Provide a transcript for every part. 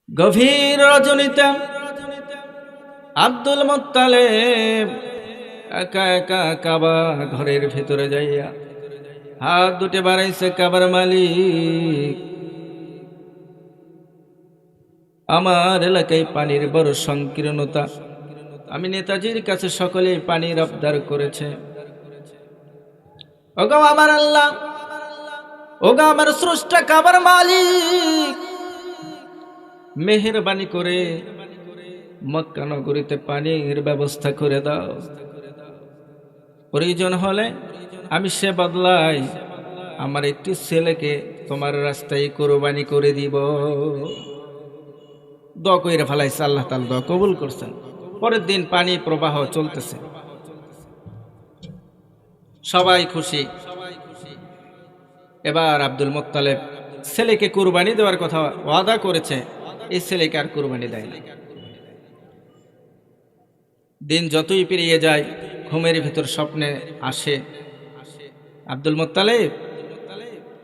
গভীর রজনীতে Abdul Muttalib একা একা কাবা ঘরের ভিতরে যাইয়া হাত দুটি বাড়াইছে। কাবার মালিক, আমার এলাকায় পানির বড় সংকীর্ণতা, আমি নেতাজির কাছে সকলে পানির আবদার করেছে। ওগো আমার আল্লাহ, ওগো আমার স্রষ্টা কাবার মালিক, মেহেরবানি করে মক্কা নগরীতে পানির ব্যবস্থা করে দাও। প্রয়োজন হলে আমি সে বদলাই আমার একটি ছেলেকে তোমার রাস্তায় কোরবানি করে দিব। দোয়া কইরা ফেলাইছে, আল্লাহ তাআলা দোয়া কবুল করছেন। পরের দিন পানি প্রবাহ চলতেছে, সবাই খুশি। এবার আব্দুল মুত্তালিব ছেলেকে কুরবানি দেওয়ার কথা ওয়াদা করেছে, এই ছেলেকে আর কুরবানি দেয় না। দিন যতই পেরিয়ে যায়, ঘুমের ভিতর স্বপ্নে আসে, আব্দুল মুত্তালিব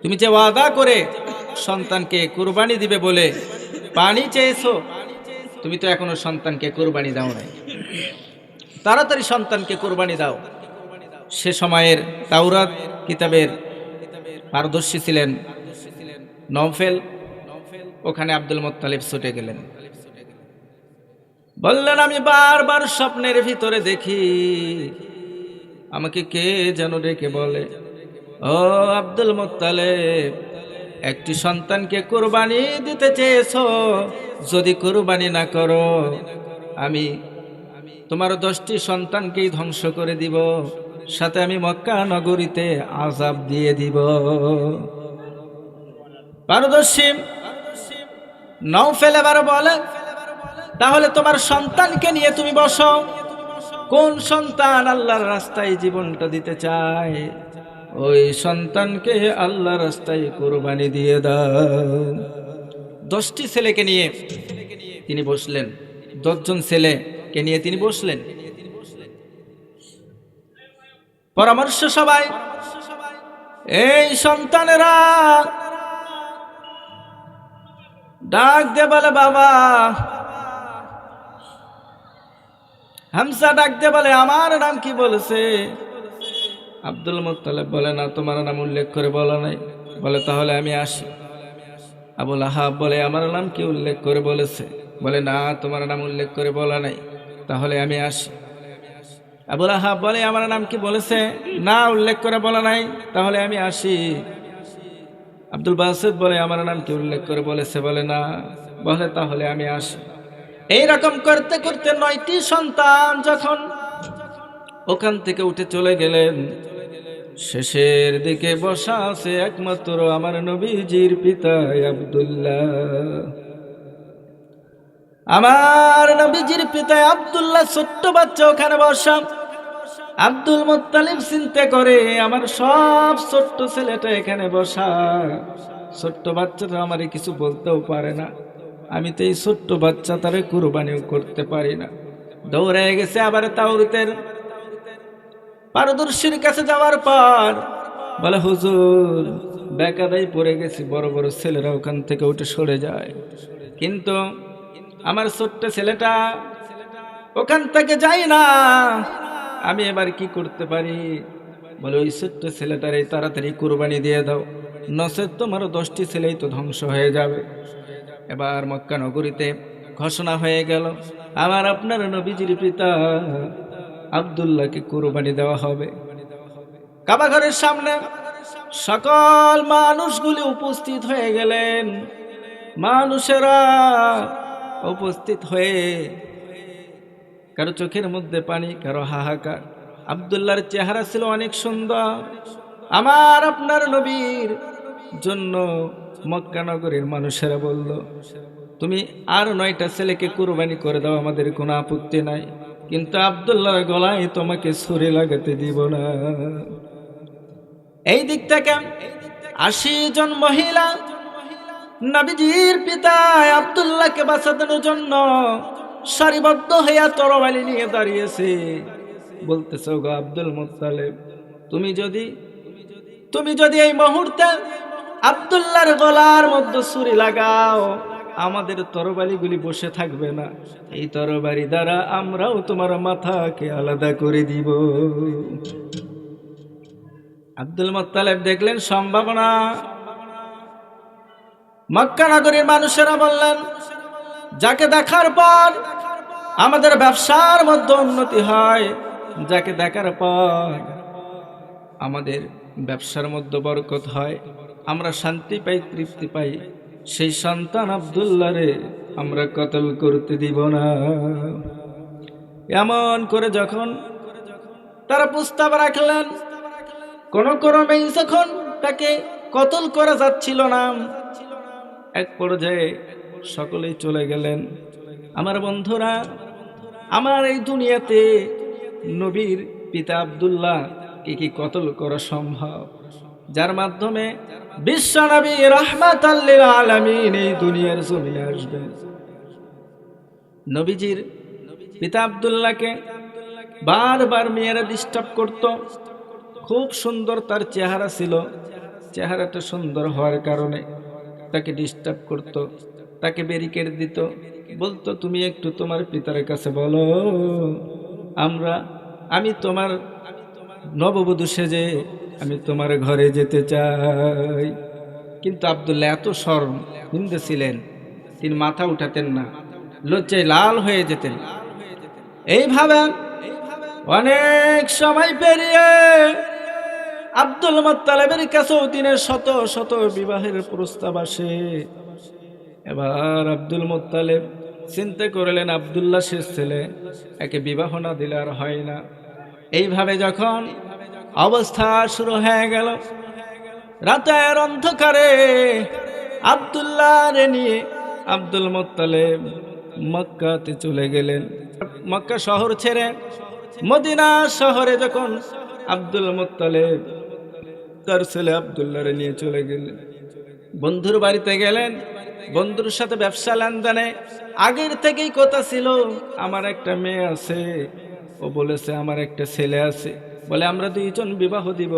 তুমি যে ওয়াদা করে সন্তানকে কুরবানি দিবে বলে পানি চেয়েছো, তুমি তো এখনো সন্তানকে কুরবানি দাও নাই, তাড়াতাড়ি সন্তানকে কুরবানি দাও। সে সময়ের তাওরাত কিতাবের পারদর্শী ছিলেন নওফেল। ওখানে আব্দুল মুত্তালিব ছুটে গেলেন, বললেন আমি বারবার স্বপ্নের ভিতরে দেখি আমাকে কে যেন ডেকে বলে, ও আব্দুল মুত্তালিব, একটি সন্তানকে কুরবানি দিতে চেয়েছো, যদি কুরবানি না করো আমি তোমার 10টি সন্তানকেই ধ্বংস করে দিব, সাথে আমি মক্কা নগরীতে আযাব দিয়ে দিব। পারদর্শী নওফেল এবার বলে, তাহলে তোমার সন্তানকে নিয়ে তুমি বসো, কোন সন্তান আল্লাহর রাস্তায় জীবনটা দিতে চায় ওই সন্তানকে আল্লাহর রাস্তায় কুরবানি দিয়ে দাও। 10টি ছেলেকে নিয়ে তিনি বসলেন, 10 জন ছেলেকে নিয়ে তিনি বসলেন। পরামর্শ সবাই, এই সন্তানেরা ডাক দে বলে বাবা। হামজা ডাক দে বলে আমার নাম কি বলেছে? আব্দুল মুত্তালিব বলে না, তোমার নাম উল্লেখ করে বলা নাই। বলে তাহলে আমি আসি। আবুল আহাব বলে আমার নাম কি উল্লেখ করে বলেছে? বলে না, তোমার নাম উল্লেখ করে বলা নাই, তাহলে আমি আসি। আবুল আহাব বলে আমার নাম কি বলেছে? না, উল্লেখ করে বলা নাই, তাহলে আমি আসি। আব্দুল বাসিত বলে আমার নাম কি উল্লেখ করে বলেছে? বলে না, বলে তাহলে আমি আসি। এইরকম করতে করতে 9টি সন্তান যখন ওখান থেকে উঠে চলে গেলেন, শেষের দিকে বসা আছে একমাত্র আমার নবীজির পিতা আব্দুল্লাহ। আমার নবীজির পিতা আব্দুল্লাহ ছোট্ট বাচ্চা ওখানে বসা। আব্দুল মুত্তালিব চিন্তা করে আমার সব ছোট্ট ছেলেটা এখানে বসা, ছোট্ট বাচ্চাটা আমারে কিছু বলতেও পারে না, আমি তো এই ছোট্ট বাচ্চা তারে কুরবানিও করতে পারি না। দৌড়ে গেছে আবার তাওরাতের পারদর্শীর কাছে যাওয়ার পর বলে হুজুর বেকাদাই পড়ে গেছি, বড় বড় ছেলেরা ওখান থেকে উঠে সরে যায়, কিন্তু আমার ছোট্ট ছেলেটা ওখান থেকে যায় না, আমি এবার কি করতে পারি? বলে ওই ছোট্ট ছেলেটারে তাড়াতাড়ি কুরবানি দিয়ে দাও, নচেৎ তোমার 10টি ছেলেই তো ধ্বংস হয়ে যাবে। এবার মক্কা নগরীতে ঘোষণা হয়ে গেল আমার আপনার নবীজির পিতা আব্দুল্লাহকে কুরবানি দেওয়া হবে। কাবা ঘরের সামনে সকল মানুষগুলি উপস্থিত হয়ে গেলেন। মানুষেরা উপস্থিত হয়ে কারো চোখের মধ্যে পানি, কারো হাহাকার। আব্দুল্লাহর চেহারা ছিল অনেক সুন্দর। আমার আপনার নবীর জন্য মক্কা নগরীর মানুষেরা বলল, তুমি আর 9টা ছেলেকে কুরবানি করে দাও, আমাদের কোনো আপত্তি নাই, কিন্তু আব্দুল্লাহর গলায় তোমাকে ছুরি লাগাতে দিব না। এই দিক থেকে 80 জন মহিলা নবীজির পিতা আব্দুল্লাহকে বাঁচানোর জন্য সারিবদ্ধ হইয়া তরবারি নিয়ে দাঁড়িয়েছে। বলতেছে গো আব্দুল মুত্তালিব, তুমি যদি এই মুহূর্তে আব্দুল্লাহর গলার মধ্যে ছুরি লাগাও, আমাদের তরবারিগুলি বসে থাকবে না, এই তরবারি দ্বারা আমরাও তোমার মাথাকে আলাদা করে দিব। আব্দুল মুত্তালিব দেখলেন সম্ভাবনা। মক্কা নগরীর মানুষেরা বললেন, যাকে দেখার পর আমাদের ব্যবসার মধ্যে উন্নতি হয়, যাকে দেখার পর আমাদের ব্যবসার মধ্যে বরকত হয়, আমরা শান্তি পাই, তৃপ্তি পাই, সেই সন্তান আব্দুল্লাহ রে আমরা কতল করতে দিব না। এমন করে যখন তারা প্রস্তাব রাখলেন, কোন ক্রমেই যখন তাকে কতল করা যাচ্ছিল না, এক পর্যায়ে সকলেই চলে গেলেন। আমার বন্ধুরা, আমার এই দুনিয়াতে নবীর পিতা আব্দুল্লাহ কি কতল করা সম্ভব, যার মাধ্যমে বিশ্ব নবী রাহমাতাল লিল আলামিন এই দুনিয়ার জমিনে আসবেন। নবীজির পিতা আব্দুল্লাহকে বারবার মেয়েরা ডিস্টার্ব করত। খুব সুন্দর তার চেহারা ছিল, চেহারাটা সুন্দর হওয়ার কারণে তাকে ডিস্টার্ব করত, তাকে ব্যারিকেড দিত, বলতো তুমি একটু তোমার পিতার কাছে বলো, আমি তোমার নববধূ সেজে আমি তোমার ঘরে যেতে চাই। কিন্তু আব্দুল্লাহ এত শরমিন্দা ছিলেন, তিনি মাথা উঠাতেন না, লজ্জায় লাল হয়ে যেতেন। এইভাবে অনেক সময় পেরিয়ে আব্দুল মুত্তালিবের কাছেও দিনের শত শত বিবাহের প্রস্তাব আসে। এবার আব্দুল মুত্তালিব চিন্তা করলেন, আব্দুল্লাহ শেষ ছেলে, একে বিবাহ না দিলে আর হয় না। এইভাবে যখন অবস্থা শুরু হয়ে গেল, রাতের অন্ধকারে আব্দুল্লাহরে নিয়ে আব্দুল মুত্তালিব মক্কাতে চলে গেলেন। মক্কা শহর ছেড়ে মদিনা শহরে যখন আব্দুল মুত্তালিব তার ছেলে আব্দুল্লাহরে নিয়ে চলে গেলেন, বন্ধুর বাড়িতে গেলেন। বন্ধুর সাথে ব্যবসা লেনদেনে আগের থেকেই কথা ছিল, আমার একটা মেয়ে আছে, ও বলেছে আমার একটা ছেলে আছে, বলে আমরা দুইজন বিবাহ দিব,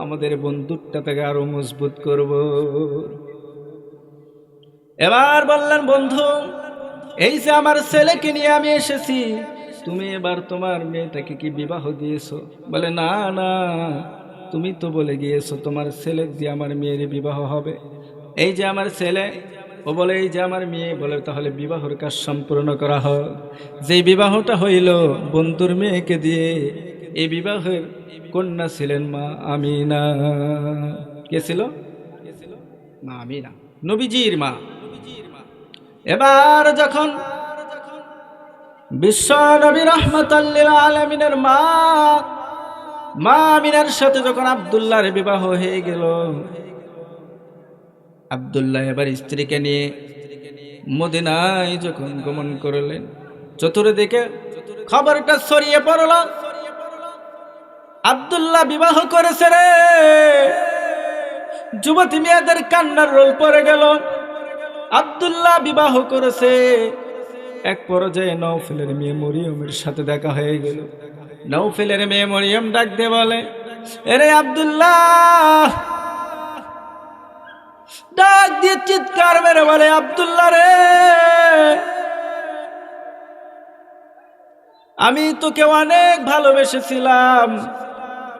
আমাদের বন্ধুত্বটা থেকে আরো মজবুত করব। এবার বললেন, বন্ধু এই যে আমার ছেলেকে নিয়ে আমি এসেছি, তুমি এবার তোমার মেয়েটাকে কি বিবাহ দিয়েছো? বলে না না, তুমি তো বলে গিয়েছো তোমার ছেলে দিয়ে আমার মেয়ের বিবাহ হবে। এই যে আমার ছেলে, ও বলে এই যে আমার মেয়ে। বলে তাহলে বিবাহর কাজ সম্পূর্ণ করা হোক। যে বিবাহটা হইল বন্ধুর মেয়েকে দিয়ে, এই বিবাহের কন্যা ছিলেন মা আমিনা। কে ছিল? মা আমিনা, নবীজির মা। এবার যখন বিশ্ব নবী রাহমাতাল লিল আলামিনের মা আমিনার সাথে যখন আব্দুল্লাহর বিবাহ হয়ে গেল, আব্দুল্লাহ এবার স্ত্রীকে নিয়ে মদিনায় যখন গমন করলেন, চতুর্দিকে খবরটা ছড়িয়ে পড়ল, আব্দুল্লাহ বিবাহ করেছে রে। যুবতী মেয়েদের কান্নার রোল পড়ে গেল, আব্দুল্লাহ বিবাহ করেছে। এক পর্যায়ে নওফেলের মেয়ে মরিয়মের সাথে দেখা হয়ে গেল। নওফেলের মেয়ে মরিয়ম ডাক দিয়ে বলে, এরে আব্দুল্লাহ, ডাক দিয়ে চিৎকার মেরে বলে, আব্দুল্লাহ রে, আমি তোকে অনেক ভালোবেসেছিলাম।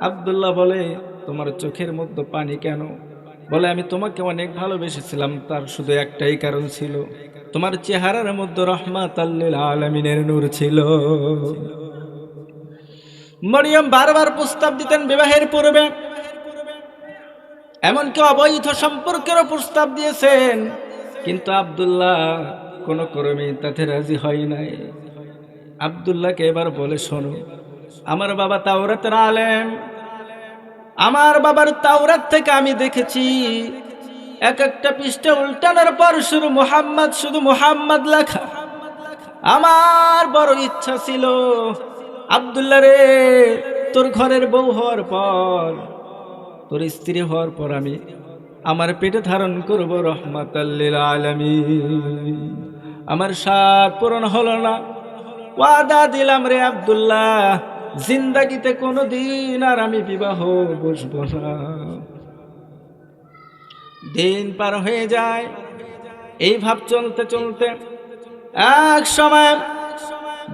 আব্দুল্লাহ বলে, তোমার চোখের মধ্যে পানি কেন? বলে, আমি তোমাকে অনেক ভালোবেসেছিলাম, তার শুধু একটাই কারণ ছিল, তোমার চেহারার মধ্যে রাহমাতাল লিল আলামিনের নূর ছিল। মরিয়ম বারবার প্রস্তাব দিতেন বিবাহের পূর্বে, এমনকি অবৈধ সম্পর্কেরও প্রস্তাব দিয়েছেন, কিন্তু আব্দুল্লাহ কোনো ক্রমে তাতে রাজি হয় নাই। আব্দুল্লাহকে এবার বলে, শোনো, আমার বাবা তাওরাতের আলেম, আমার বাবার তাওরাত থেকে আমি দেখেছি এক একটা পৃষ্ঠা উল্টানোর পর শুধু মুহাম্মদ লেখা। আমার বড় ইচ্ছা ছিল, আব্দুল্লাহ রে, তোর ঘরের বউ হওয়ার পর, তোর স্ত্রী হওয়ার পর আমি আমার পেটে ধারণ করব রাহমাতাল লিল আলামিন। আমার স্বাদ পূরণ হলো না, ওয়াদা দিলাম রে আব্দুল্লাহ, জিন্দাগিতে কোনোদিন আর আমি বিবাহ বসবো না। দিন পার হয়ে যায়, এই ভাব চলতে চলতে এক সময়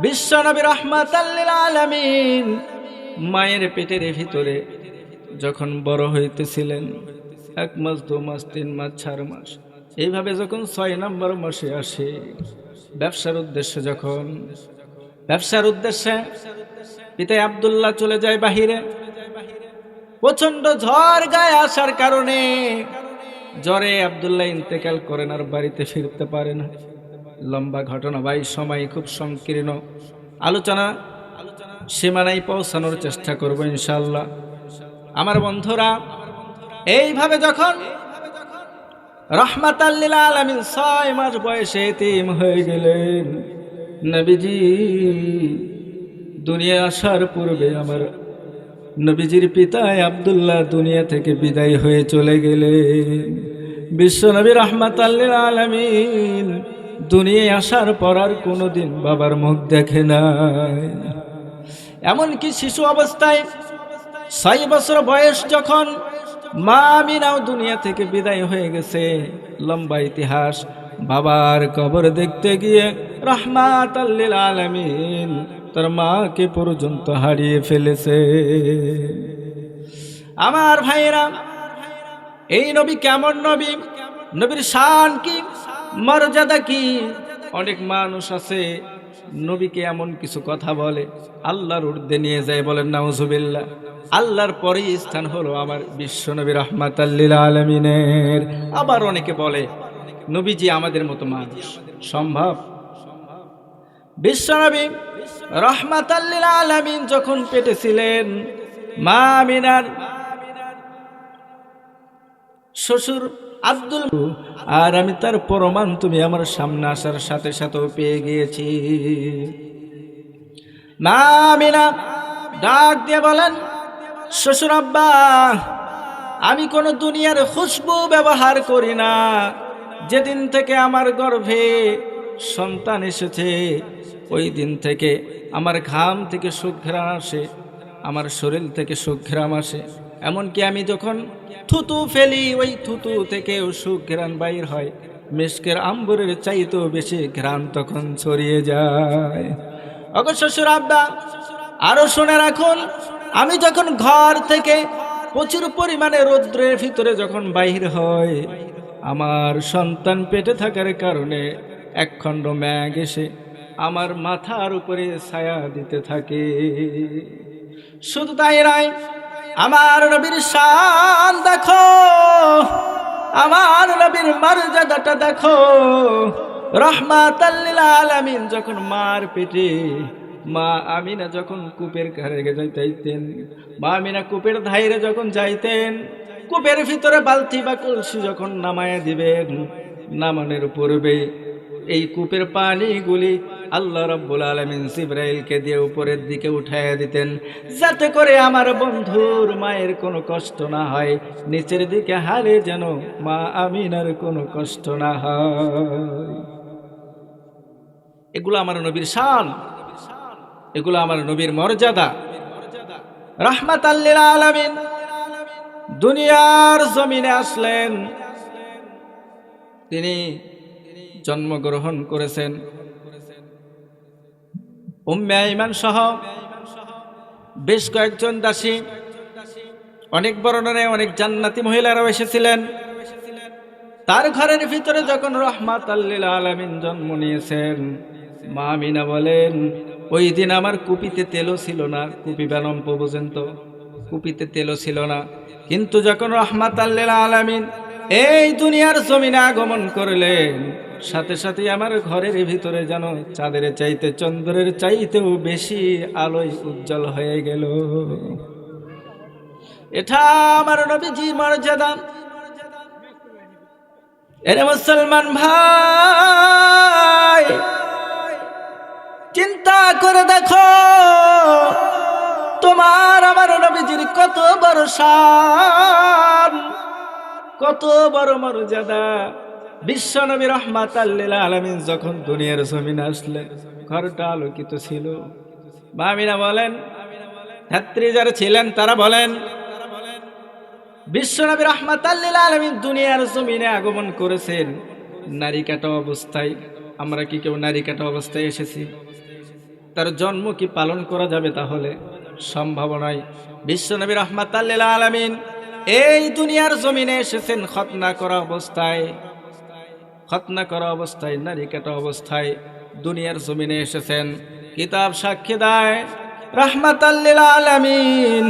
বিশ্বনবী রাহমাতাল লিল আলামিন মায়ের পেটের ভিতরে যখন বড় হইতেছিলেন, 1 মাস 2 মাস 3 মাস 4 মাস, এইভাবে যখন 6 নম্বর মাসে আসে, ব্যবসার উদ্দেশ্যে পিতা আব্দুল্লাহ চলে যায় বাহিরে। প্রচন্ড ঝড় গায়ে আসার কারণে জ্বরে আব্দুল্লাহ ইন্তেকাল করেন, আর বাড়িতে ফিরতে পারে না। লম্বা ঘটনা ভাই, সময় খুব সংকীর্ণ, আলোচনা সীমানায় পৌঁছানোর চেষ্টা করব ইনশাআল্লাহ। আমার বন্ধুরা, এইভাবে যখন রাহমাতাল লিল আলামিন 6 মাস বয়সে এতিম হয়ে গেলেন, নবীজি দুনিয়া আসার পূর্বে আমার নবীজির পিতা আব্দুল্লাহ দুনিয়া থেকে বিদায় হয়ে চলে গেলেন। বিশ্বনবী রাহমাতাল লিল আলামিন দুনিয়ায় আসার পর আর কোনোদিন বাবার মুখ দেখে নাই। এমনকি শিশু অবস্থায় 6 বছর বয়স যখন মা আমিনাও দুনিয়া থেকে বিদায় হয়ে গেছে, লম্বা ইতিহাস। বাবার কবর দেখতে গিয়ে রাহমাতাল লিল আলামিন তার মাকে পর্যন্ত হারিয়ে ফেলেছে। আমার ভাইরা, এই নবী কেমন নবী, নবীর শান কি, মর্যাদা কি? অনেক মানুষ আছে নবীকে এমন কিছু কথা বলে, আল্লাহর ঊর্ধ্বে নিয়ে যায়, বলেন নাউজুবিল্লাহ। আল্লাহর পরেই স্থান হলো আমার বিশ্বনবী রাহমাতাল লিল আলামিনের। আবার অনেকে বলে নবীজি আমাদের মতো মানুষ, সম্ভব? বিশ্বনবী রাহমাতাল লিল আলামিন যখন পেটে ছিলেন, মা আমিনার শ্বশুর আব্দুল, আর আমি তার প্রমাণ তুমি আমার সামনে আসার সাথে সাথেও পেয়ে গিয়েছি। মা আমিনা ডাক দিয়ে বলেন, শ্বশুর আব্বা, আমি কোনো দুনিয়ার খুশবু ব্যবহার করি না। যেদিন থেকে আমার গর্ভে সন্তান এসেছে, ওই দিন থেকে আমার ঘাম থেকে সুঘ্রাণ আসে, আমার শরীর থেকে সুঘ্রাণ আসে। এমনকি আমি যখন থুতু ফেলি, ওই থুতু থেকেও সুঘ্রাণ বাইর হয়। মিস্কের আম্বরের চাইতেও বেশি ঘ্রাণ তখন ছড়িয়ে যায়। ওগো শ্বশুর আব্বা, আরো শুনে রাখুন, আমি যখন ঘর থেকে প্রচুর পরিমাণে রৌদ্রের ভিতরে যখন বাহির হয়, আমার সন্তান পেটে থাকার কারণে একখণ্ড মেঘ এসে আমার মাথার উপরে ছায়া দিতে থাকে। শুধু তাই নয়, আমার নবীর শান দেখো, আমার নবীর মর্যাদাটা দেখো। রাহমাতাল লিল আলামিন যখন মার পেটে, মা আমিনা যখন কূপের ধারে যাইতেন, মা আমিনা কূপের ধারে যখন যাইতেন, কূপের ভিতরে বালতি বা কলসি যখন নামায় দিবেন, নামানোর পূর্বে এই কূপের পানিগুলি আল্লাহ রাব্বুল আলামিন জিবরাইলকে দিয়ে উপরের দিকে উঠাইয়া দিতেন, যাতে করে আমার বন্ধুর মায়ের কোনো কষ্ট না হয়, নিচের দিকে হালে যেন মা আমিনার কোনো কষ্ট না হয়। এগুলো আমার নবীর শান, এগুলো আমার নবীর মর্যাদা। রাহমাতাল লিল আলামিন দুনিয়ার জমিনে আসলেন, তিনি জন্মগ্রহণ করেছেন। উম্মে আইমান সহ বেশ কয়েকজন দাসী, অনেক বর্ণনায় অনেক জান্নাতি মহিলারাও এসেছিলেন। তার ঘরের ভিতরে যখন রাহমাতাল লিল আলামিন জন্ম নিয়েছেন, মা আমিনা বলেন, ওই দিন আমার কুপিতে তেলও ছিল না, কুপি বানাম পর্যন্ত কুপিতে তেলও ছিল না। কিন্তু যখন রাহমাতাল লিল আলামিন এই দুনিয়ার জমিনে আগমন করলেন, সাথে সাথে আমার ঘরের ভিতরে যেন চাঁদের চাইতে চন্দ্রের চাইতেও বেশি আলোয় উজ্জ্বল হয়ে গেল। এটা আমার নবীজি মর্যাদা। এরে মুসলমান ভাই, চিন্তা করে দেখো, তোমার আমার নবীজির কত বড় শান, কত বড় মর্যাদা। বিশ্ব নবী রাহমাতাল লিল আলামিন যখন দুনিয়ার জমিনে আসলেন, ঘরটা আলোকিত ছিল। মা আমিনা বলেন, ছাত্রী যারা ছিলেন তারা বলেন, বিশ্ব নবী রাহমাতাল লিল আলামিন দুনিয়ার জমিনে আগমন করেছেন, নারী কাটা অবস্থায়। আমরা কি কেউ নারী কাটা অবস্থায় এসেছি? তার জন্ম কি পালন করা যাবে? তাহলে সম্ভব নয়। বিশ্বনবী রাহমাতাল লিল আলামিন এই দুনিয়ার জমিনে এসেছেন খতনা করা অবস্থায়, খতনা করা অবস্থায়, নারী কাটা অবস্থায় দুনিয়ার জমিনে এসেছেন। কিতাব সাক্ষী দেয় রাহমাতাল লিল আলামিন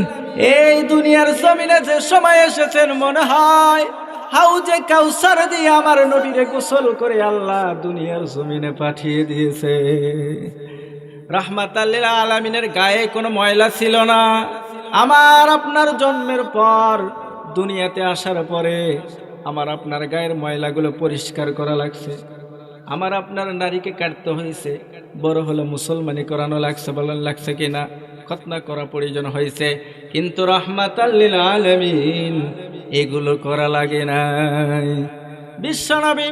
এই দুনিয়ার জমিনে যে সময় এসেছেন মনে হয় হাউজে কাউসার দিয়ে আমার নবীরে গোসল করে আল্লাহ দুনিয়ার জমিনে পাঠিয়ে দিয়েছে। রাহমাতাল লিল আলামিনের গায়ে কোনো ময়লা ছিল না। আমার আপনার জন্মের পর দুনিয়াতে আসার পরে আমার আপনার গায়ের ময়লাগুলো পরিষ্কার করা লাগছে। আমার আপনার নারীকে কাটতে হয়েছে, বড় হলো মুসলমানি করানো লাগছে, বলেন লাগছে কিনা? খতনা করা প্রয়োজন হয়েছে, কিন্তু রাহমাতাল লিল আলামিন এগুলো করা লাগে নাই। বিশ্বনবী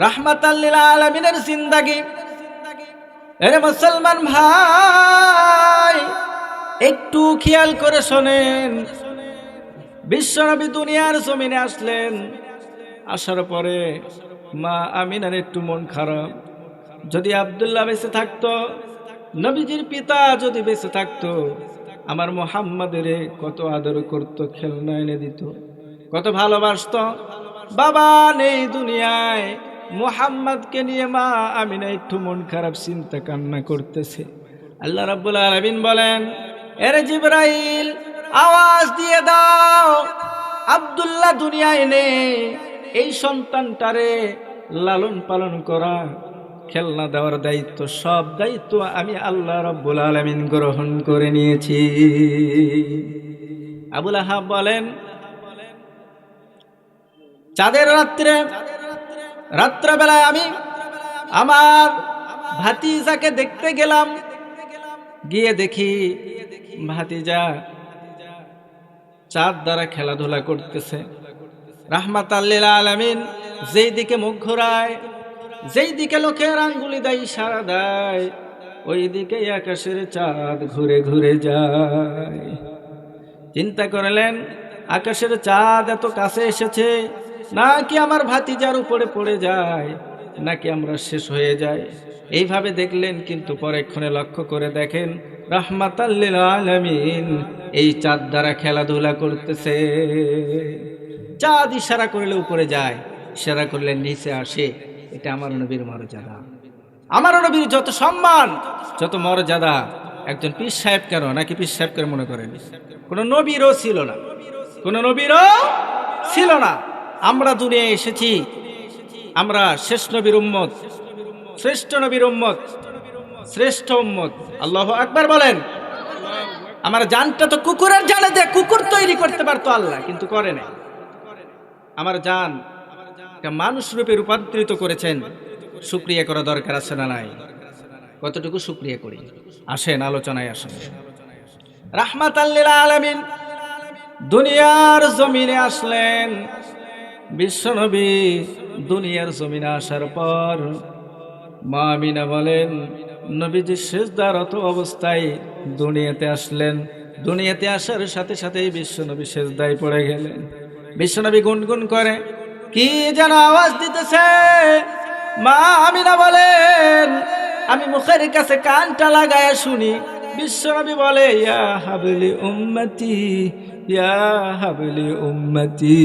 রাহমাতাল লিল আলামিনের জিন্দেগি, আরে মুসলমান ভাই একটু খেয়াল করে শোনেন। বিশ্বনবী দুনিয়ার জমিনে আসলেন, আসার পরে মা আমিনার একটু মন খারাপ। যদি আব্দুল্লাহ বেঁচে থাকতো, নবীজির পিতা যদি বেঁচে থাকতো, আমার মুহাম্মাদের কত আদর করত, খেলনা এনে দিত, কত ভালোবাসতো। বাবা নেই দুনিয়ায়, মুহাম্মদকে নিয়ে মা আমিনা একটু মন খারাপ, চিন্তা কান্না করতেছে। আল্লাহ রাব্বুল আলামিন বলেন, এরে জিবরাইল আওয়াজ দিয়ে দাও, আব্দুল্লাহ দুনিয়ায় নেই, এই সন্তানটারে লালন পালন করা, খেলনা দেওয়ার দায়িত্ব, সব দায়িত্ব আমি আল্লাহ রাব্বুল আলামিন গ্রহণ করে নিয়েছি। আবুল আহাব বলেন, চাঁদের রাত্রেবেলায় আমি আমার ভাতিজাকে দেখতে গেলাম, গিয়ে দেখি ভাতিজা চাঁদ দ্বারা খেলাধুলা করতেছে। রাহমাতাল লিল আলামিন যেই দিকে মুখ ঘোরায়, যেই দিকে লোকের আঙ্গুলি দেয়, ইশারা দেয়, ওই দিকে আকাশের চাঁদ ঘুরে ঘুরে যায়। চিন্তা করলেন, আকাশের চাঁদ এত কাছে এসেছে, নাকি আমার ভাতিজার উপরে পড়ে যায়, নাকি আমরা শেষ হয়ে যাই। এইভাবে দেখলেন, কিন্তু পরেক্ষণে লক্ষ্য করে দেখেন রাহমাতাল লিল আলামিন এই চাঁদ দ্বারা খেলাধুলা করতেছে। চাঁদ ইশারা করলে উপরে যায়, ইশারা করলে নিচে আসে। এটা আমার নবীর মর্যাদা, আমার নবীর যত সম্মান, যত মর্যাদা। একজন পীর সাহেব কেন, নাকি পীর সাহেব করে মনে করেন? কোন নবীরও ছিল না, কোন নবীরও ছিল না। আমরা দুনিয়ায় এসেছি, আমরা শেষ নবীর উম্মত, শ্রেষ্ঠ নবীর উম্মত, শ্রেষ্ঠ উম্মত। আল্লাহু আকবার বলেন। আমার জানটা তো কুকুরের জানে দিয়ে কুকুর তৈরি করতে পারতো আল্লাহ, কিন্তু করে নাই। আমার জান মানুষ রূপে রূপান্তরিত করেছেন। শুকরিয়া করা দরকার আছে না নাই? কতটুকু শুকরিয়া করি? আসেন আলোচনায় আসেন। রাহমাতাল লিল আলামিন দুনিয়ার জমিনে আসলেন। বিশ্বনবী দুনিয়ার জমিনে আসার পর মা আমিনা বলেন, নবীজি সিজদারত অবস্থায় দুনিয়াতে আসলেন। দুনিয়াতে আসার সাথে সাথেই বিশ্বনবী সিজদায় পড়ে গেলেন। বিশ্বনবী গুনগুন করে কি যেন আওয়াজ দিতেছে। মা আমিনা বলেন, আমি মুখের কাছে কানটা লাগায় শুনি। বিশ্বনবী বলে, ইয়া হাবলি উম্মতি, ইয়া হাবলি উম্মতি।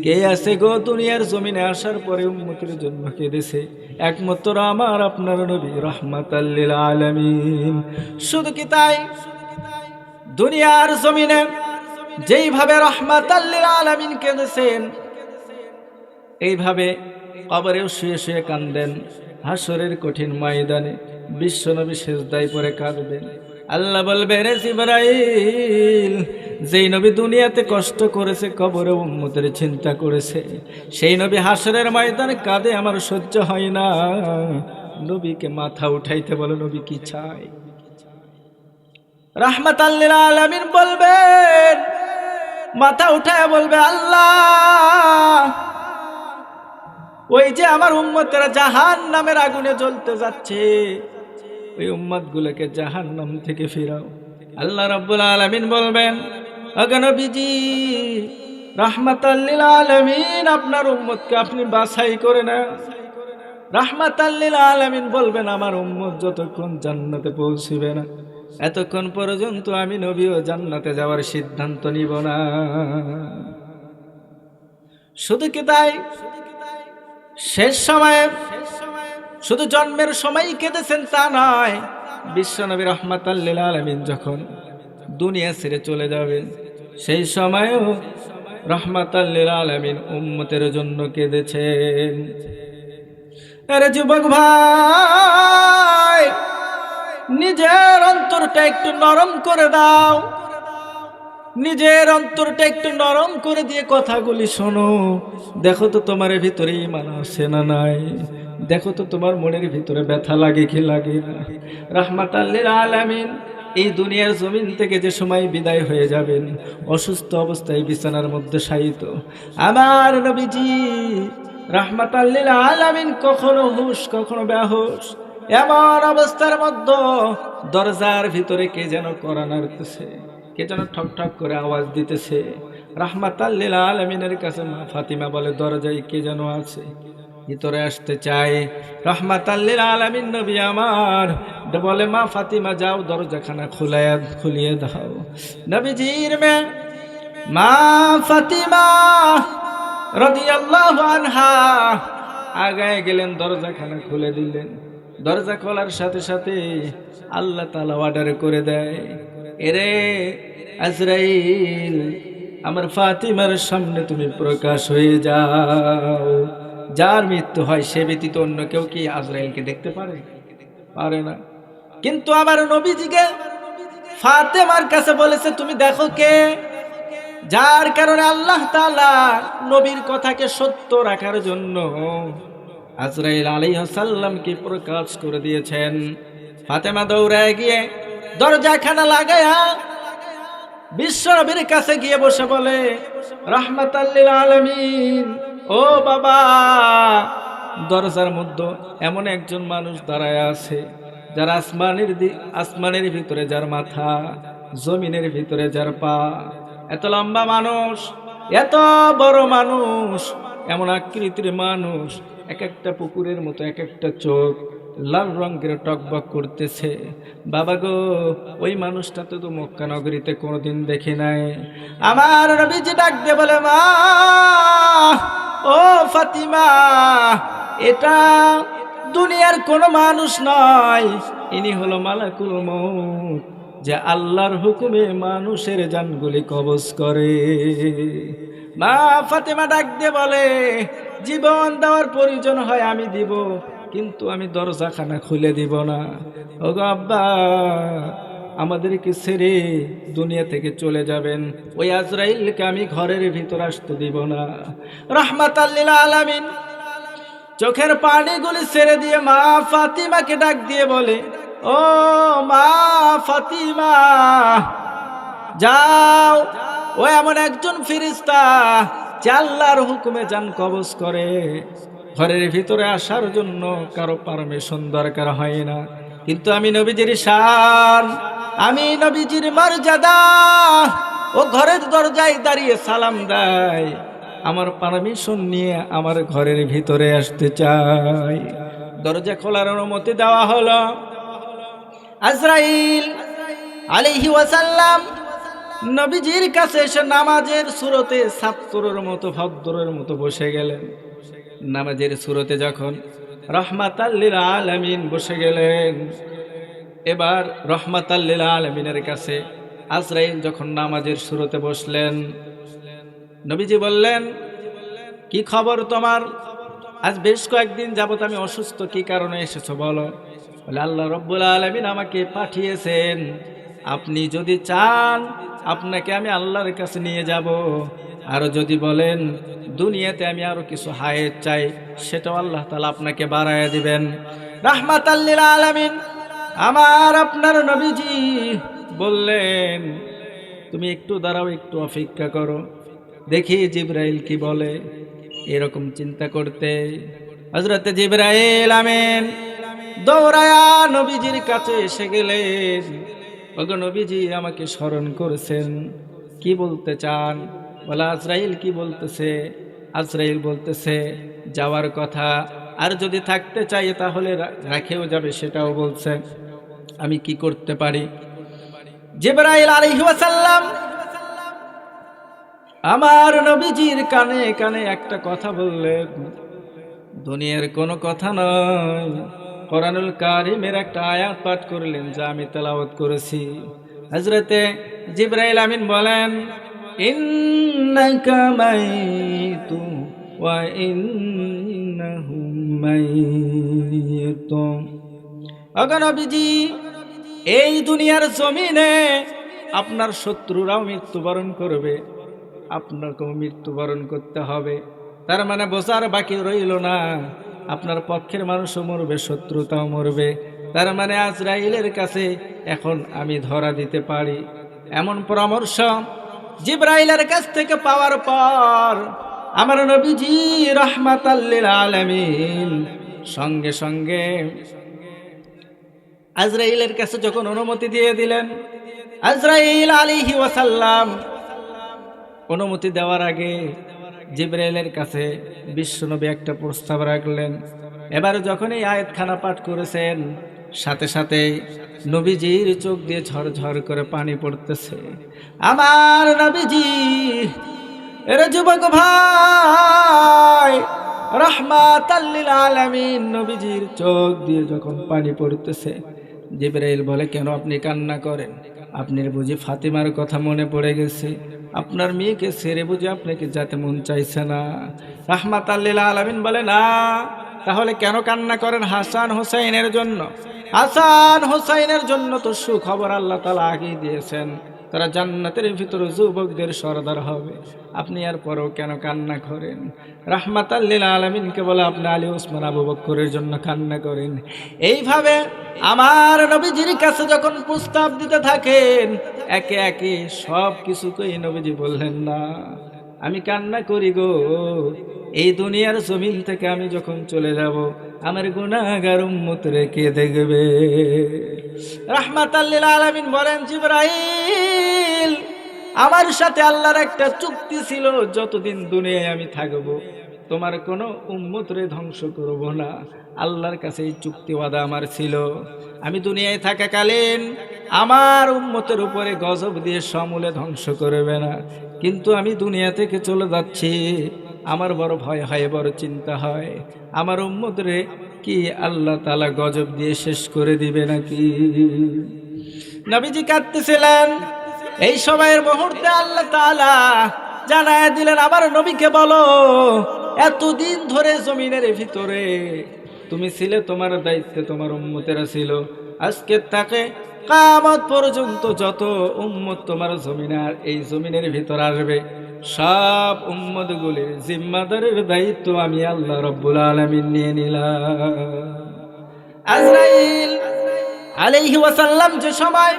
কে আছে গো দুনিয়ার জমিনে আসার পরে উম্মতের জন্য কেঁদেছে? একমাত্র আমার আপনার নবী রাহমাতাল লিল আলামিন। শুধু কি তাই, দুনিয়ার জমিনে যেইভাবে রাহমাতাল লিল আলামিন কেঁদেছেন, এইভাবে কবরেও শুয়ে শুয়ে কাঁদেন। হাসরের কঠিন ময়দানে বিশ্বনবী সিজদায় পড়ে কাঁদবেন। আল্লাহ বলবে, রে জিবরাইল, যেই নবী দুনিয়াতে কষ্ট করেছে, কবরে উম্মতের চিন্তা করেছে, সেই নবী হাসরের ময়দানে কাঁদে, আমার সহ্য হয় না। নবীকে মাথা উঠাইতে বলো, নবী কি চাই? রাহমাতাল লিল আলামিন বলবেন, মাথা উঠায় বলবে, আল্লাহ, ওই যে আমার উম্মতেরা জাহান্নামের আগুনে জ্বলতে যাচ্ছে, ওই উম্মত গুলোকে জাহান্নাম থেকে ফিরাও। আল্লাহ রাব্বুল আলামিন বলবেন, ওগো নবীজি, রাহমাতাল লিল আলামিন আপনার উম্মতকে আপনি বাছাই করে নেন। রাহমাতাল লিল আলামিন বলবেন আমার উম্মত যতক্ষণ জান্নাতে পৌঁছিবে না এতক্ষণ পর্যন্ত আমি নবীও জান্নাতে যাওয়ার সিদ্ধান্ত নিব না। শুধু কি তাই, শেষ সময়ে শুধু জন্মের সময় কেঁদেছেন তা নয়, বিশ্বনবী রাহমাতাল লিল আলামিন যখন দুনিয়া ছেড়ে চলে যাবেন সেই সময়ও রাহমাতাল লিল আলামিন উম্মতের জন্য কেঁদেছেন। আরে যুবক ভাই, নিজের অন্তরটা একটু নরম করে দাও, নিজের অন্তরটা একটু নরম করে দিয়ে কথাগুলি শোনো। দেখো তো তোমার ভিতরে ঈমান আছে না নাই, দেখো তো তোমার মনের ভিতরে ব্যথা লাগে কি লাগে না। রাহমাতাল লিল আলামিন এই দুনিয়ার জমিন থেকে যে সময় বিদায় হয়ে যাবেন, অসুস্থ অবস্থায় বিছানার মধ্যে শায়িত আমার নবীজি রাহমাতাল লিল আলামিন কখনো হুশ কখনো বেহুশ, এমন অবস্থার মধ্যে দরজার ভিতরে কে যেন কড়া নাড়তেছে, কে যেন ঠক ঠক করে আওয়াজ দিতেছে। রাহমাতাল লিল আলামিনের কাছে মা ফাতিমা বলে দরজায় কে যেন আছে, ভিতরে আসতে চায়। রাহমাতাল লিল আলামিন নবী আমার বলে মা ফাতিমা যাও দরজাখানা খুলিয়ে দাও। নবীজির মেয়ে মা ফাতিমা রাদিয়াল্লাহু আনহা আগায় গেলেন, দরজাখানা খুলে দিলেন। দরজা খোলার সাথে সাথে আল্লাহ তাআলা অর্ডার করে দেয়, এরে আজরাইল আমার ফাতিমার সামনে তুমি প্রকাশ হয়ে যাও। যার মৃত্যু হয় সে ব্যতীত অন্য কেউ কি আজরাইলকে দেখতে পারে? পারে না। কিন্তু আমার নবীজিকে ফাতেমার কাছে বলেছে তুমি দেখো কে, যার কারণে আল্লাহ তাআলা নবীর কথাকে সত্য রাখার জন্য আজরাইল আলাইহিস সালামকে প্রকাশ করে দিয়েছেন। ফাতেমা দৌড়ায় গিয়ে দরজাখানা লাগায়া বিশ্বনবীর কাছে গিয়ে বসে বলে রাহমাতাল লিল আলামিন, ও বাবা, দরজার মধ্যে এমন একজন মানুষ দাঁড়ায় আছে যার আসমানের ভিতরে যার মাথা, জমিনের ভিতরে যার পা, এত লম্বা মানুষ, এত বড় মানুষ, এমন আকৃতির মানুষ, এক একটা পুকুরের মতো এক একটা চোখ, লাল রঙের টকবক করতেছে। বাবা গো, ওই মানুষটা তো মক্কা নগরীতে কোনোদিন দেখি নাই। আমার নবীজি ডাক দিয়ে বলে মা, ও ফাতিমা, এটা দুনিয়ার কোনো মানুষ নয়, ইনি হলো মালাকুল মউত, যে আল্লাহর হুকুমে মানুষের জানগুলি কবজ করে। মা ফাতিমা ডাক দিয়ে বলে জীবন দেওয়ার প্রয়োজন হয় আমি দিব, কিন্তু আমি দরজাখানা খুলে দিব না। ওগো আব্বা, আমাদেরকে ছেড়ে দুনিয়া থেকে চলে যাবেন, ওই আজরাইলকে আমি ঘরের ভিতর আসতে দিব না। রাহমাতাল লিল আলামিন চোখের পানিগুলি ছেড়ে দিয়ে মা ফাতিমাকে ডাক দিয়ে বলে, ও মা ফাতিমা, যাও, ও এমন একজন ফেরেশতা যে আল্লাহর হুকুমে জান কবজ করে, ঘরের ভিতরে আসার জন্য কারো পারমিশন দরকার হয় না। কিন্তু আমি নবীজির শান, আমি নবীজির মর্যাদা, ও ঘরের দরজায় দাঁড়িয়ে সালাম দেয়, আমার পারমিশন নিয়ে আমার ঘরের ভিতরে আসতে চাই। দরজা খোলার অনুমতি দেওয়া হলো। আজরাইল আলাইহি ওয়াসাল্লাম নবীজির কাছে এসে নামাজের সুরতে ছাত্রের মতো ভদ্রের মতো বসে গেলেন। নামাজের সুরতে যখন রাহমাতাল লিল আলামিন বসে গেলেন, এবার রাহমাতাল লিল আলামিনের কাছে আজরাইল যখন নামাজের সুরতে বসলেন, নবীজি বললেন, কি খবর তোমার? আজ বেশ কয়েকদিন যাবত আমি অসুস্থ, কি কারণে এসেছো বলো? বলে আল্লাহ রব্বুল আলামিন আমাকে পাঠিয়েছেন, আপনি যদি চান আপনাকে আমি আল্লাহর কাছে নিয়ে যাব, আর যদি বলেন দুনিয়াতে আমি আরো কিছু হায়াত চাই, সেটাও আল্লাহ তাআলা আপনাকে বাড়ায় দিবেন। রাহমাতাল লিল আলামিন আমার আপনার নবীজি বললেন, তুমি একটু দাঁড়াও, একটু অপেক্ষা করো, দেখি জিবরাইল কি বলে। এরকম চিন্তা করতে হযরত জিবরাইল আমিন দৌড়ায়া নবীজির কাছে এসে গেলেন। ওগো নবীজি, আমাকে স্মরণ করেছেন, কি বলতে চান? বলে আজরাইল কি বলতেছে? আজরাইল বলতেছে যাওয়ার কথা, আর যদি থাকতে চাই তাহলে রাখেও যাবে, সেটাও বলছে। আমি কি করতে পারি? জিবরাইল আলাইহিস সালাম আমার নবীজির কানে কানে একটা কথা বললেন, দুনিয়ার কোনো কথা নয়, কোরআনুল কারীমের একটা আয়াত পাঠ করলেন, যা আমি তেলাওয়াত করেছি। হযরতে জিবরাইল আমিন বলেন, ইন্নাকা মাইতু ওয়া ইন্নাহুম মাইতুন। ওগো নবীজি, এই দুনিয়ার জমিনে আপনার শত্রুরাও মৃত্যুবরণ করবে, আপনাকেও মৃত্যুবরণ করতে হবে। তার মানে বোঝার বাকি রইল না, আপনার পক্ষের মানুষও মরবে, শত্রুতাও মরবে। তার মানে আজরাইলের কাছে এখন আমি ধরা দিতে পারি। এমন পরামর্শ জিবরাইলের কাছ থেকে পাওয়ার পর আমার নবীজি রাহমাতাল লিল আলামিন সঙ্গে সঙ্গে আজরাইলের কাছে যখন অনুমতি দিয়ে দিলেন, আজরাইল আলাইহিস সালাম অনুমতি দেওয়ার আগে জিবরাইলের কাছে বিশ্বনবী একটা প্রস্তাব রাখলেন। এবার যখন এই আয়াতখানা পাঠ করেছেন, সাথে সাথে নবীজির চোখ দিয়ে ঝরঝর করে পানি পড়তেছে। আমার নবীজি, এর যুবক ভাই, রাহমাতাল লিল আলামিন নবীজির চোখ দিয়ে যখন পানি পড়তেছে, জিবরাইল বলে, কেন আপনি কান্না করেন? আপনার বুঝি ফাতিমার কথা মনে পড়ে গেছে? আপনার মেয়েকে ছেড়ে বুঝি আপনাকে যেতে মন চাইছে না? রাহমাতাল লিল আলামিন বলে, না। তাহলে কেন কান্না করেন? হাসান হোসাইনের জন্য। হাসান হোসাইনের জন্য তো সুখবর আল্লাহ তাআলা আগেই দিয়েছেন, তারা জান্নাতের ভিতরে যুবকদের সরদার হবে। আপনি আর পরেও কেন কান্না করেন? রাহমাতাল লিল আলামিনকে বলে, আপনি আলী ওসমান আবু বকরের জন্য কান্না করেন। এইভাবে আমার নবীজির কাছে যখন প্রস্তাব দিতে থাকেন, একে একে সব কিছুকেই নবীজি বললেন, না, আমি কান্না করি গো, এই দুনিয়ার জমিন থেকে আমি যখন চলে যাব, আমার গুনাহগার উম্মত রেখে দেখবে। রাহমাতাল লিল আলামিন বলেন, জিবরাইল, আমার সাথে আল্লাহর একটা চুক্তি ছিল, যতদিন দুনিয়ায় আমি থাকব তোমার কোনো উম্মতরে ধ্বংস করব না। আল্লাহর কাছে এই চুক্তি ওয়াদা আমার ছিল, আমি দুনিয়ায় থাকাকালীন আমার উম্মতের উপরে গজব দিয়ে সমূলে ধ্বংস করবে না। কিন্তু আমি দুনিয়া থেকে চলে যাচ্ছি, আমার বড় ভয় হয়, বড় চিন্তা হয়, আমার উম্মতরে কি আল্লাহ তাআলা গজব দিয়ে শেষ করে দিবে নাকি? নবীজি কাঁদতেছিলেন। এই সময়ের মুহূর্তে আল্লাহ তাআলা জানায় দিলেন, আমার নবীকে বলো, এতদিন ধরে জমিনের ভিতরে তুমি ছিলে, তোমার দায়িত্বে তোমার উম্মতেরা ছিল, আজকে তাকে কিয়ামত পর্যন্ত যত উম্মত তোমার জমিনার এই জমিনের ভিতর আসবে, সব উম্মতগুলির জিম্মাদারের দায়িত্ব আমি আল্লাহ রাব্বুল আলামিন নিয়ে নিলাম। আজরাইল আলাইহি ওয়াসাল্লাম যে সময়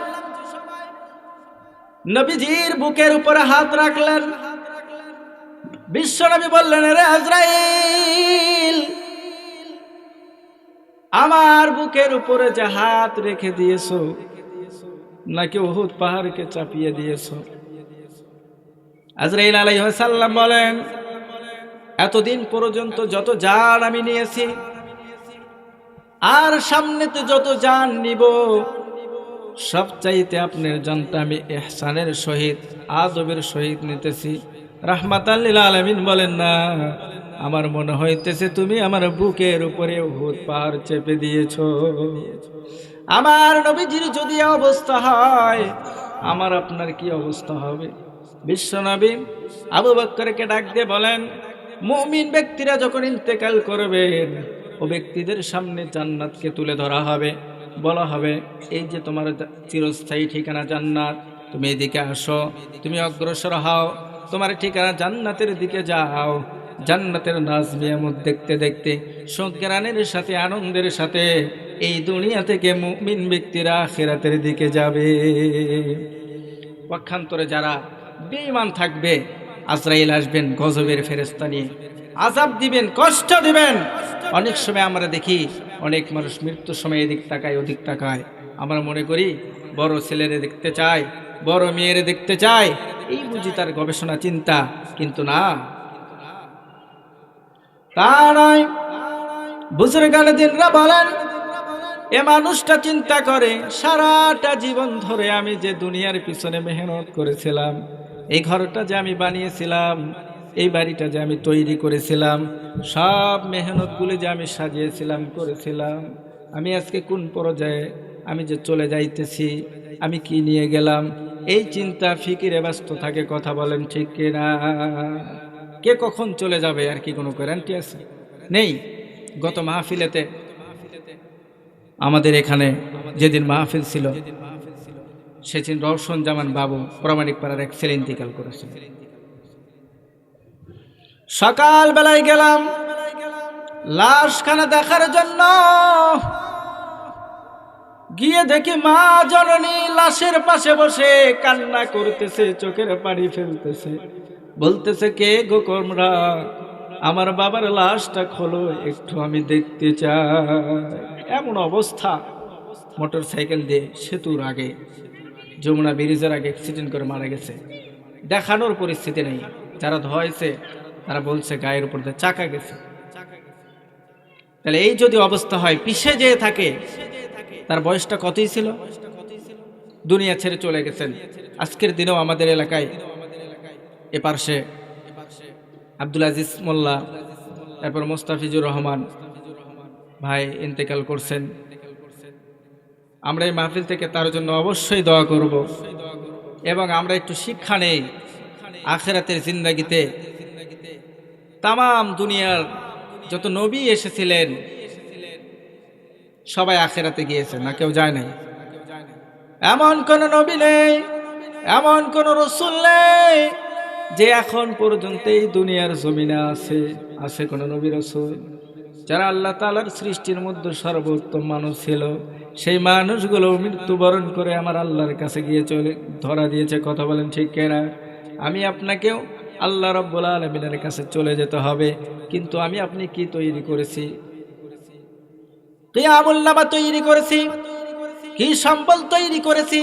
নবীজির বুকের উপরে হাত রাখলেন, বিশ্বনবী বললেন, রে আজরাইল, আমার বুকের উপরে যে হাত রেখে দিয়েছো, নাকি উহুদ পাহাড়কে চাপিয়ে দিয়েছো? আজরাইল আলাইহিস সালাম বলেন, এতদিন পর্যন্ত যত জান আমি নিয়েছি, আর সামনেতে যত জান নিব, সবচাইতে আপনার জানটা আমি ইহসানের সহিত, আদবের সহিত নিতেছি। রাহমাতাল লিল আলামিন বলেন, না, আমার মনে হইতেছে তুমি আমার বুকের উপরে উহুদ পাহাড় চেপে দিয়েছো। আমার নবীজির যদি অবস্থা হয়, আমার আপনার কি অবস্থা হবে? বিশ্বনবী আবু বকরকে ডাক দিয়ে বলেন, মুমিন ব্যক্তিরা যখন ইন্তেকাল করবেন, ও ব্যক্তিদের সামনে জান্নাতকে তুলে ধরা হবে, বলা হবে, এই যে তোমার চিরস্থায়ী ঠিকানা জান্নাত, তুমি এদিকে আসো, তুমি অগ্রসর হও, তোমার ঠিকানা জান্নাতের দিকে যাও। জান্নাতের নাজ নিয়ামত দেখতে দেখতে সজ্ঞানের সাথে, আনন্দের সাথে এই দুনিয়া থেকে মুমিন ব্যক্তিরা আখিরাতের দিকে যাবে। পক্ষান্তরে যারা বেঈমান থাকবে, আজরাইল আসবেন গজবের ফেরেশতা নিয়ে, আযাব দিবেন, কষ্ট দিবেন। অনেক সময় আমরা দেখি অনেক মানুষ মৃত্যুর সময় এদিক তাকায় ওদিক তাকায়, আমরা মনে করি বড় ছেলেরে দেখতে চায়, বড় মেয়েরে দেখতে চায়, এই বুঝি তার গবেষণা চিন্তা, কিন্তু না, তা নয়। বুজুর্গান দিনরা বলেন, এ মানুষটা চিন্তা করে সারাটা জীবন ধরে আমি যে দুনিয়ার পিছনে মেহনত করেছিলাম, এই ঘরটা যে আমি বানিয়েছিলাম, এই বাড়িটা যে আমি তৈরি করেছিলাম, সব মেহনতগুলি যে আমি সাজিয়েছিলাম করেছিলাম, আমি আজকে কোন পর্যায়ে আমি যে চলে যাইতেছি, আমি কি নিয়ে গেলাম, এই চিন্তা ফিকিরে ব্যস্ত থাকে। কথা বলেন ঠিক কিনা? কে কখন চলে যাবে আর কি কোনো গ্যারান্টি আছে? নেই। গত মাহফিলেতে আমাদের এখানে যেদিন মাহফিল ছিল, সেদিন রওশন জামান বাবু প্রামাণিক পাড়ার এক ছেলে ইন্তিকাল করেছেন। সকাল বেলায় গেলাম লাশখানা দেখার জন্য, গিয়ে দেখি মা জননী লাশের পাশে বসে কান্না করতেছে, চোখের পানি ফেলতেছে, বলতেছে, কে গো তোমরা, আমার বাবার লাশটা খোলো একটু, আমি দেখতে চাই। এমন অবস্থা, মোটর সাইকেল দিয়ে সেতুর আগে, যমুনা ব্রিজের আগে অ্যাক্সিডেন্ট করে মারা গেছে। দেখানোর পরিস্থিতি নেই। যারা ধোয়াইছে তারা বলছে গায়ের উপর দিয়ে চাকা গেছে। তাহলে এই যদি অবস্থা হয়, পিছে যেয়ে থাকে, তার বয়সটা কতই ছিল? দুনিয়া ছেড়ে চলে গেছেন। আজকের দিনেও আমাদের এলাকায় এ পার্শ্বে আব্দুল আজিজ মোল্লা, তারপর মোস্তাফিজুর রহমান ভাই ইন্তেকাল করছেন। আমরা এই মাহফিল থেকে তার জন্য অবশ্যই দোয়া করব, এবং আমরা একটু শিক্ষা নেই আখিরাতের জিন্দেগিতে। তামাম দুনিয়ার যত নবী এসেছিলেন সবাই আখিরাতে গিয়েছেন, না কেউ যায় নাই? এমন কোন নবী নেই, এমন কোন রাসূল নেই যে এখন পর্যন্ত এই দুনিয়ার জমিনে আছে। আছে কোন নবী রাসূল যারা আল্লাহ তাআলার সৃষ্টির মধ্যে সর্বোত্তম মানুষ ছিল, সেই মানুষগুলো মৃত্যুবরণ করে আমার আল্লাহর কাছে গিয়ে চলে ধরা দিয়েছে। কথা বলেন ঠিক কিনা? আমি আপনাকেও আল্লাহ রাব্বুল আলামিনের কাছে চলে যেতে হবে, কিন্তু আমি আপনি কি তৈরি করেছি? কিয়ামুল নামা তৈরি করেছি, কি সম্বল তৈরি করেছি,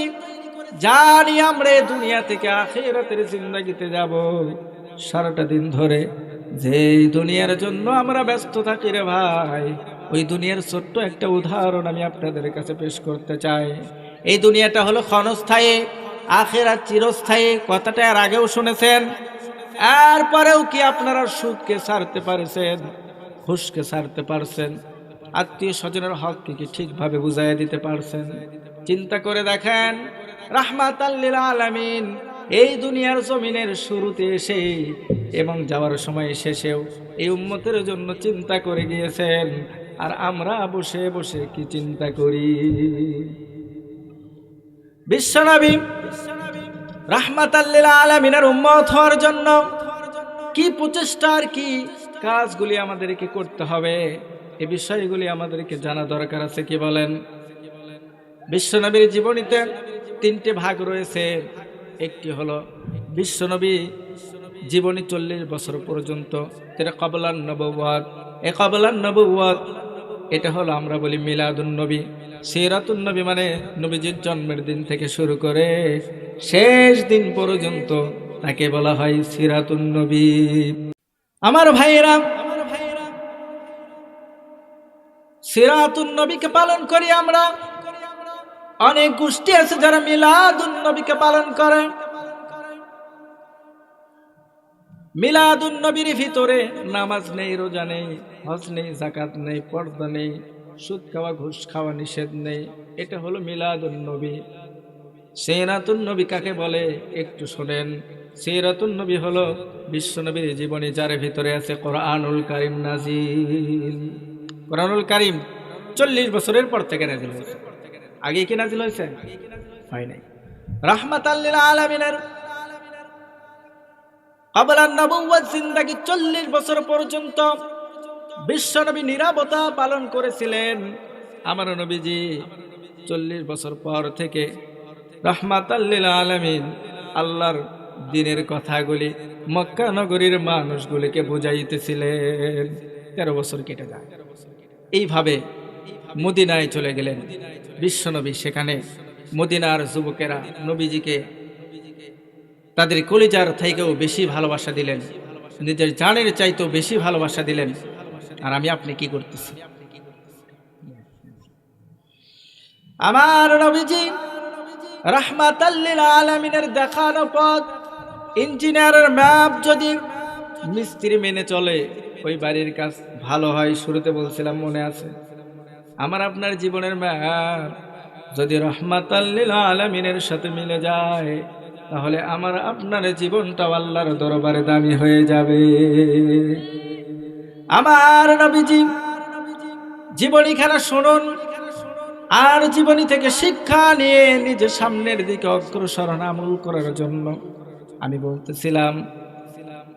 জানি আমরা দুনিয়া থেকে আখিরাতের জিন্দেগিতে যাব। সারাটা দিন ধরে যে দুনিয়ার জন্য আমরা ব্যস্ত থাকি রে ভাই, ওই দুনিয়ার ছোট্ট একটা উদাহরণ আমি আপনাদের কাছে পেশ করতে চাই। এই দুনিয়াটা হলো ক্ষণস্থায়ী, আখিরাত চিরস্থায়ী। কথাটা আর আগেও শুনেছেন। এরপরেও কি আপনারা সুদকে ছাড়তে পারছেন? ঘুষকে ছাড়তে পারছেন? আত্মীয় স্বজনের হককে কি ঠিকভাবে বুঝাইয়া দিতে পারছেন? চিন্তা করে দেখেন, রাহমাতাল লিল আলামিন এই দুনিয়ার জমিনের শুরুতে এসে এবং যাওয়ার সময় শেষেও এই উম্মতের জন্য চিন্তা করে গিয়েছেন। আর আমরা বসে বসে কি চিন্তা করি? বিশ্বনবী রাহমাতাল লিল আলামিনের উম্মত হওয়ার জন্য কি প্রচেষ্টা আর কি কাজগুলি আমাদেরকে করতে হবে, এই বিষয়গুলি আমাদেরকে জানা দরকার আছে। কি বলেন? বিশ্বনবীর জীবনীতে তিনটে ভাগ রয়েছে। একটি হলো বিশ্বনবী জীবনী 40 বছর পর্যন্ত, যেটা ক্বাবলান নবুওয়াত। এই ক্বাবলান নবুওয়াত এটা হলো আমরা বলি মিলাদুন নবী। সিরাতুন নবী মানে নবীজির জন্মের দিন থেকে শুরু করে শেষ দিন পর্যন্ত তাকে বলা হয় সিরাতুন নবী। আমার ভাইয়েরা, সিরাতুন নবীকে পালন করি আমরা। অনেক গোষ্ঠী আছে যারা মিলাদুন নবীকে পালন করে। মিলাদুন নবীর ভিতরে নামাজ নেই, রোজা নেই, হজ নেই, যাকাত নেই, পর্দা নেই, সুদ খাওয়া ঘুষ খাওয়া নিষেধ নেই। এটা হলো মিলাদুন নবী। সিরাতুন নবী কাকে বলে একটু শোনেন। সিরাতুন নবী হলো বিশ্বনবীর জীবনী, যার ভিতরে আছে কোরআনুল কারীম নাজিল। কোরআনুল কারীম 40 বছরের পর থেকে নাজিল হয়েছে। আগে কি নাজিল হয়েছে? হয় নাই। রাহমাতাল লিল আলামিনের ক্বাবলান নবুওয়াত জিন্দেগি 40 বছর পর্যন্ত বিশ্বনবী নীরবতা পালন করেছিলেন। আমার নবীজি 40 বছর পর থেকে রাহমাতাল লিল আলামিন আল্লাহর দ্বীনের কথাগুলি মক্কা নগরীর মানুষগুলিকে বুঝাইতেছিলেন। 13 বছর কেটে যায়। এইভাবে মদিনায় চলে গেলেন বিশ্বনবী। সেখানে মদিনার যুবকেরা নবীজিকে তাদের কলিজার থেকেও বেশি ভালোবাসা দিলেন, নিজের জানের চাইতেও বেশি ভালোবাসা দিলেন। আর আমি আপনি কি করতেছি? আমার নবীজি রাহমাতাল লিল আলামিনের দেখানো পথ, ইঞ্জিনিয়ারের ম্যাপ যদি মিস্ত্রি মেনে চলে ওই বাড়ির কাজ ভালো হয়। শুরুতে বলছিলাম, মনে আছে? আমার আপনার জীবনের ম্যাপ যদি রাহমাতাল লিল আলামিনের সাথে মিলে যায়, তাহলে আমার আপনার জীবনটা আল্লাহর দরবারে দামি হয়ে যাবে। আমার নবীজি জীবনীখানা শুনুন, আর জীবনী থেকে শিক্ষা নিয়ে নিজের সামনের দিকে অগ্রসর আমল করার জন্য আমি বলতেছিলাম,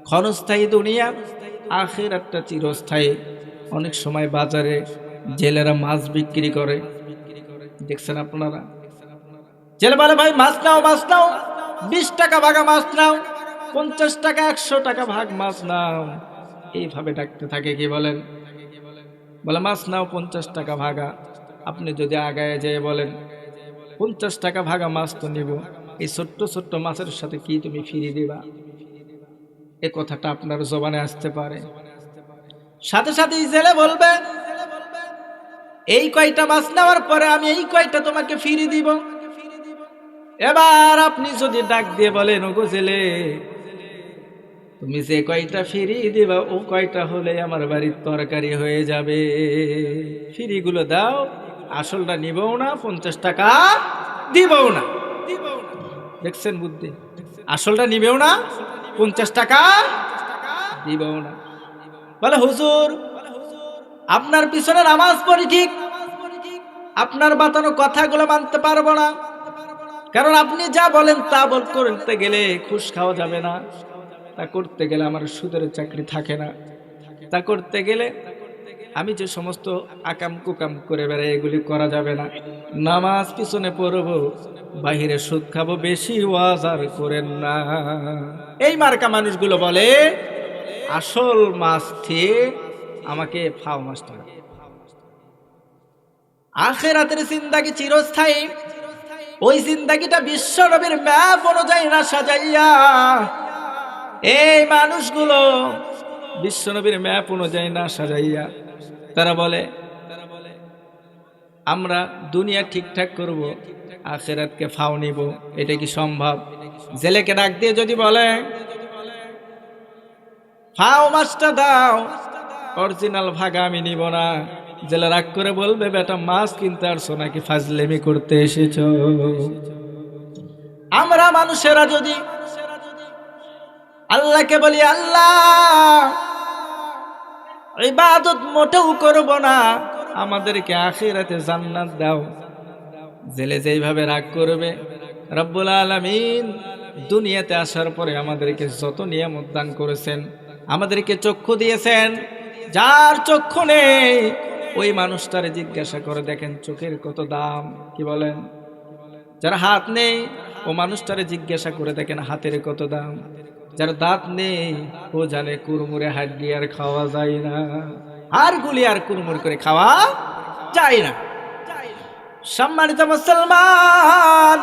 ক্ষণস্থায়ী দুনিয়া, আখিরাতটা চিরস্থায়ী। অনেক সময় বাজারে জেলেরা মাছ বিক্রি করে, দেখছেন আপনারা? জেলে বলে, ভাই মাছ নাও, মাছ নাও, 20 টাকা ভাগা মাছ নাও, 50 টাকা 100 টাকা ভাগ মাছ নাও। এইভাবে ডাকতে থাকে। কি বলেন? বলে মাছ নাও 50 টাকা ভাগা। আপনি যদি আগায় যেয়ে বলেন 50 টাকা ভাগা মাছ তো নিব, এই ছোট্ট ছোট্ট মাছের সাথে কি তুমি ফিরিয়ে দিবা? এ কথাটা আপনার জবানে আসতে পারে। সাথে সাথে জেলে বলবে, এই কয়টা মাছ নেওয়ার পরে আমি এই কয়টা তোমাকে ফিরিয়ে দিব। এবার আপনি যদি ডাক দিয়ে বলেন, ওগো জেলে, তুমি যে কয়টা ফিরিয়ে দিবা ও কয়টা হলে আমার বাড়ির তরকারি হয়ে যাবে, ফিরিগুলো দাও, আসলটা নিবও না, 50 টাকা দিবও না। দেখছেন বুদ্ধি? আসলটা নিবেও না, 50 টাকা দিবও না। বলে, হুজুর আপনার পিছনে নামাজ পড়ি ঠিক, আপনার বাতানো কথাগুলো মানতে পারবো না, কারণ আপনি যা বলেন তা করতে গেলে ঘুষ খাওয়া যাবে না, তা করতে গেলে আমার সুদের চাকরি থাকে না, তা করতে গেলে আমি যে সমস্ত আকাম কুকাম করে বেড়াই এগুলি করা যাবে না। নামাজ পিছনে পড়বো, বাহিরে সুদ খাবো, বেশি ওয়াজ আর করেন না। এই মার্কা মানুষগুলো বলে, আসল মাছ থেকে আমাকে ফাও মাছটা। আখিরাতের জিন্দেগি চিরস্থায়ী, ওই জিন্দেগিটা বিশ্ব নবীর ম্যাপ অনুযায়ী না সাজাইয়া, এই মানুষগুলো বিশ্ব নবীর ম্যাপ অনুযায়ী না সাজাইয়া তারা বলে আমরা দুনিয়া ঠিকঠাক করব, আখিরাতকে ফাও নিব। এটা কি সম্ভব? জেলেকে ডাক দিয়ে যদি বলে ফাও মাছটা দাও, অরিজিনাল ভাগা আমি নিব না, জেলে রাগ করে বলবে, বেটা মাছ কিনতে আসছো নাকি ফাজলেমি করতে এসেছো? আমরা মানুষেরা যদি আল্লাহকে বলি, আল্লাহ ইবাদত মোটেও করব না, আমাদেরকে আখিরাতে জান্নাত দাও, জেলে যেইভাবে রাগ করবে, রব্বুল আলামিন দুনিয়াতে আসার পরে আমাদেরকে যত নিয়ামত দান করেছেন, আমাদেরকে চক্ষু দিয়েছেন, যার চক্ষু নেই ওই মানুষটারে জিজ্ঞাসা করে দেখেন চোখের কত দাম। কি বলেন? যার হাত নেই ও মানুষটারে জিজ্ঞাসা করে দেখেন হাতের কত দাম। যার দাঁত নেই ও জানে কুরমুরে হাড্ডি আর খাওয়া যায় না, আর গুলি আর কুরমুর করে খাওয়া যায় না। সম্মানিত মুসলমান,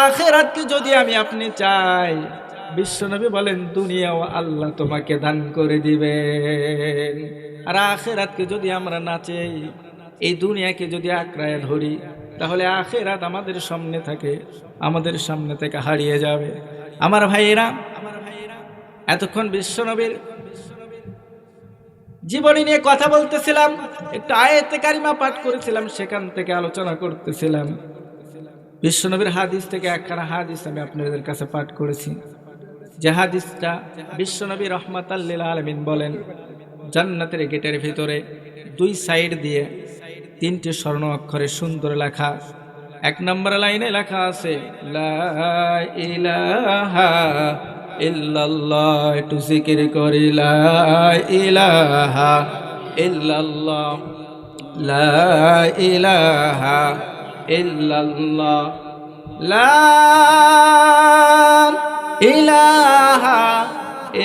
আখিরাতকে যদি আমি আপনি চাই, বিশ্বনবী বলেন দুনিয়াও আল্লাহ তোমাকে দান করে দিবেন। আর আখিরাতকে যদি আমরা না চাই, এই দুনিয়াকে যদি আঁকড়ায় ধরি, তাহলে আখিরাত আমাদের সামনে থাকে, আমাদের সামনে থেকে হারিয়ে যাবে। আমার ভাইয়েরা, এতক্ষণ বিশ্বনবীর জীবনী নিয়ে কথা বলতেছিলাম, একটু আয়াতে কারিমা পাঠ করেছিলাম, সেখান থেকে আলোচনা করতেছিলাম। বিশ্বনবীর হাদিস থেকে একখানা হাদিস আমি আপনাদের কাছে পাঠ করেছি, যে হাদিসটা বিশ্বনবী রাহমাতাল লিল আলামিন বলেন, জান্নাতের গেটের ভিতরে 2 সাইড দিয়ে 3টি স্বর্ণ অক্ষরে সুন্দর লেখা। 1 নম্বর লাইনে লেখা আছে লা ইলাহা ইল্লাল্লাহ, একটু জিকির করি, লা ইলাহা ইল্লাল্লাহ, লা ইলাহা ইল্লাল্লাহ, লা ইলাহা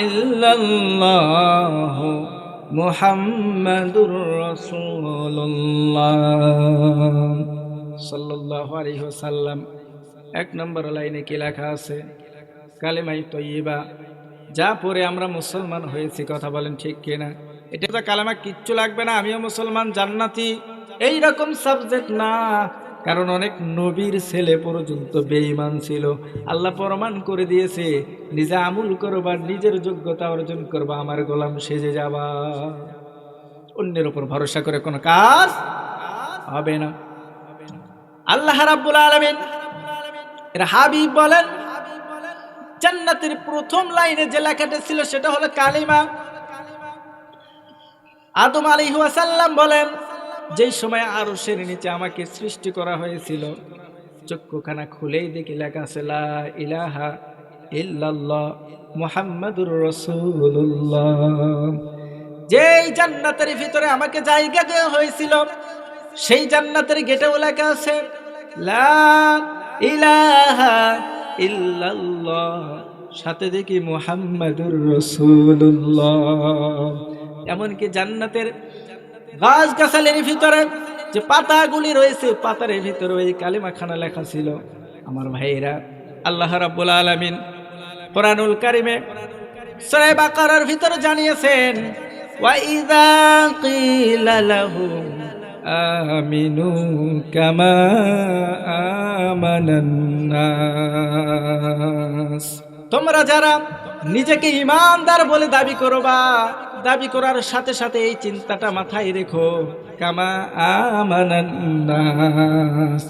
ইল্লাল্লাহ মুহাম্মাদুর রাসূলুল্লাহ সাল্লাল্লাহু আলাইহি ওয়াসাল্লাম। এক নম্বর লাইনে কি লেখা আছে? কালেমাই তয়্যিবা, যা পরে আমরা মুসলমান হয়েছি, কথা বলেন ঠিক কিনা? এটা তো কালেমা কিচ্ছু লাগবে না, আমিও মুসলমান জান্নাতি, এই রকম সাবজেক্ট না। কারণ অনেক নবীর ছেলে পর্যন্ত বেঈমান ছিল। আল্লাহ প্রমাণ করে দিয়েছে, নিজে আমল করবা, নিজের যোগ্যতা অর্জন করবা, আমার গোলাম সেজে যাবা। অন্যের উপর ভরসা করে কোনো কাজ হবে না। আল্লাহ রাব্বুল আলামিন এর হাবিব বলেন, জান্নাতের প্রথম লাইনে যে লেখাটা ছিল সেটা হলো কালিমা। আদম আলাইহিস সালাম বলেন, যেই সময় আরশের নিচে আমাকে সৃষ্টি করা হয়েছিল, চক্ষুখানা খুলেই দেখি লেখা আছে লা ইলাহা ইল্লাল্লাহ মুহাম্মাদুর রাসূলুল্লাহ। যেই জান্নাতের ভিতরে আমাকে জায়গা দেওয়া হয়েছিল, সেই জান্নাতের গেটেও লেখা আছে লা ইলাহা ইল্লাল্লাহ, সাথে দেখি মুহাম্মাদুর রাসূলুল্লাহ। এমনকি জান্নাতের গাছ গাছালির ভিতরে যে পাতাগুলি রয়েছে, পাতার ভিতরে ওই কালিমাখানা লেখা ছিল। আমার ভাইরা, আল্লাহ রাব্বুল আলামিন কোরআনুল কারীমে সূরা বাকারার ভিতরে জানিয়েছেন, ওয়া ইযা কিলা লাহুম আমিনু কামা আমানান নাস, তোমরা যারা নিজেকে ঈমানদার বলে দাবি করবা, দাবি করার সাথে সাথে এই চিন্তাটা মাথায় রেখো, কামা আমানান নাস,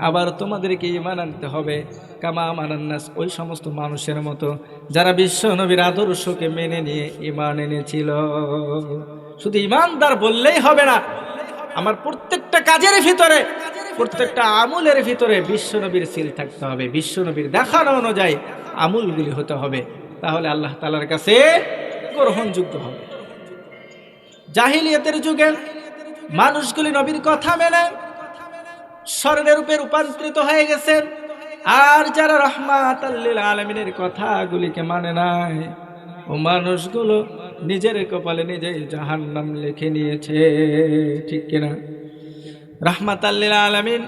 আবার তোমাদেরকে ঈমান আনতে হবে কামা আমানান নাস, ওই সমস্ত মানুষের মতো যারা বিশ্ব নবীর আদর্শকে মেনে নিয়ে ঈমান এনেছিল। শুধু ঈমানদার বললেই হবে না, আমার প্রত্যেকটা কাজের ভিতরে, প্রত্যেকটা আমলের ভিতরে বিশ্বনবীর সিল থাকতে হবে, বিশ্বনবীর দেখানো অনুযায়ী আমলগুলি হতে হবে, তাহলে আল্লাহ তাআলার কাছে গ্রহণযোগ্য হবে। জাহিলিয়াতের যুগে মানুষগুলি নবীর কথা মেনে স্বর্ণের রূপে রূপান্তরিত হয়ে গেছে, আর যারা রাহমাতাল লিল আলামিনের কথাগুলিকে মানে নাই, ও মানুষগুলো নিজের কপালে নিজেই জাহান্নাম লিখে নিয়েছে, ঠিক কিনা? রাহমাতাল লিল আলামিন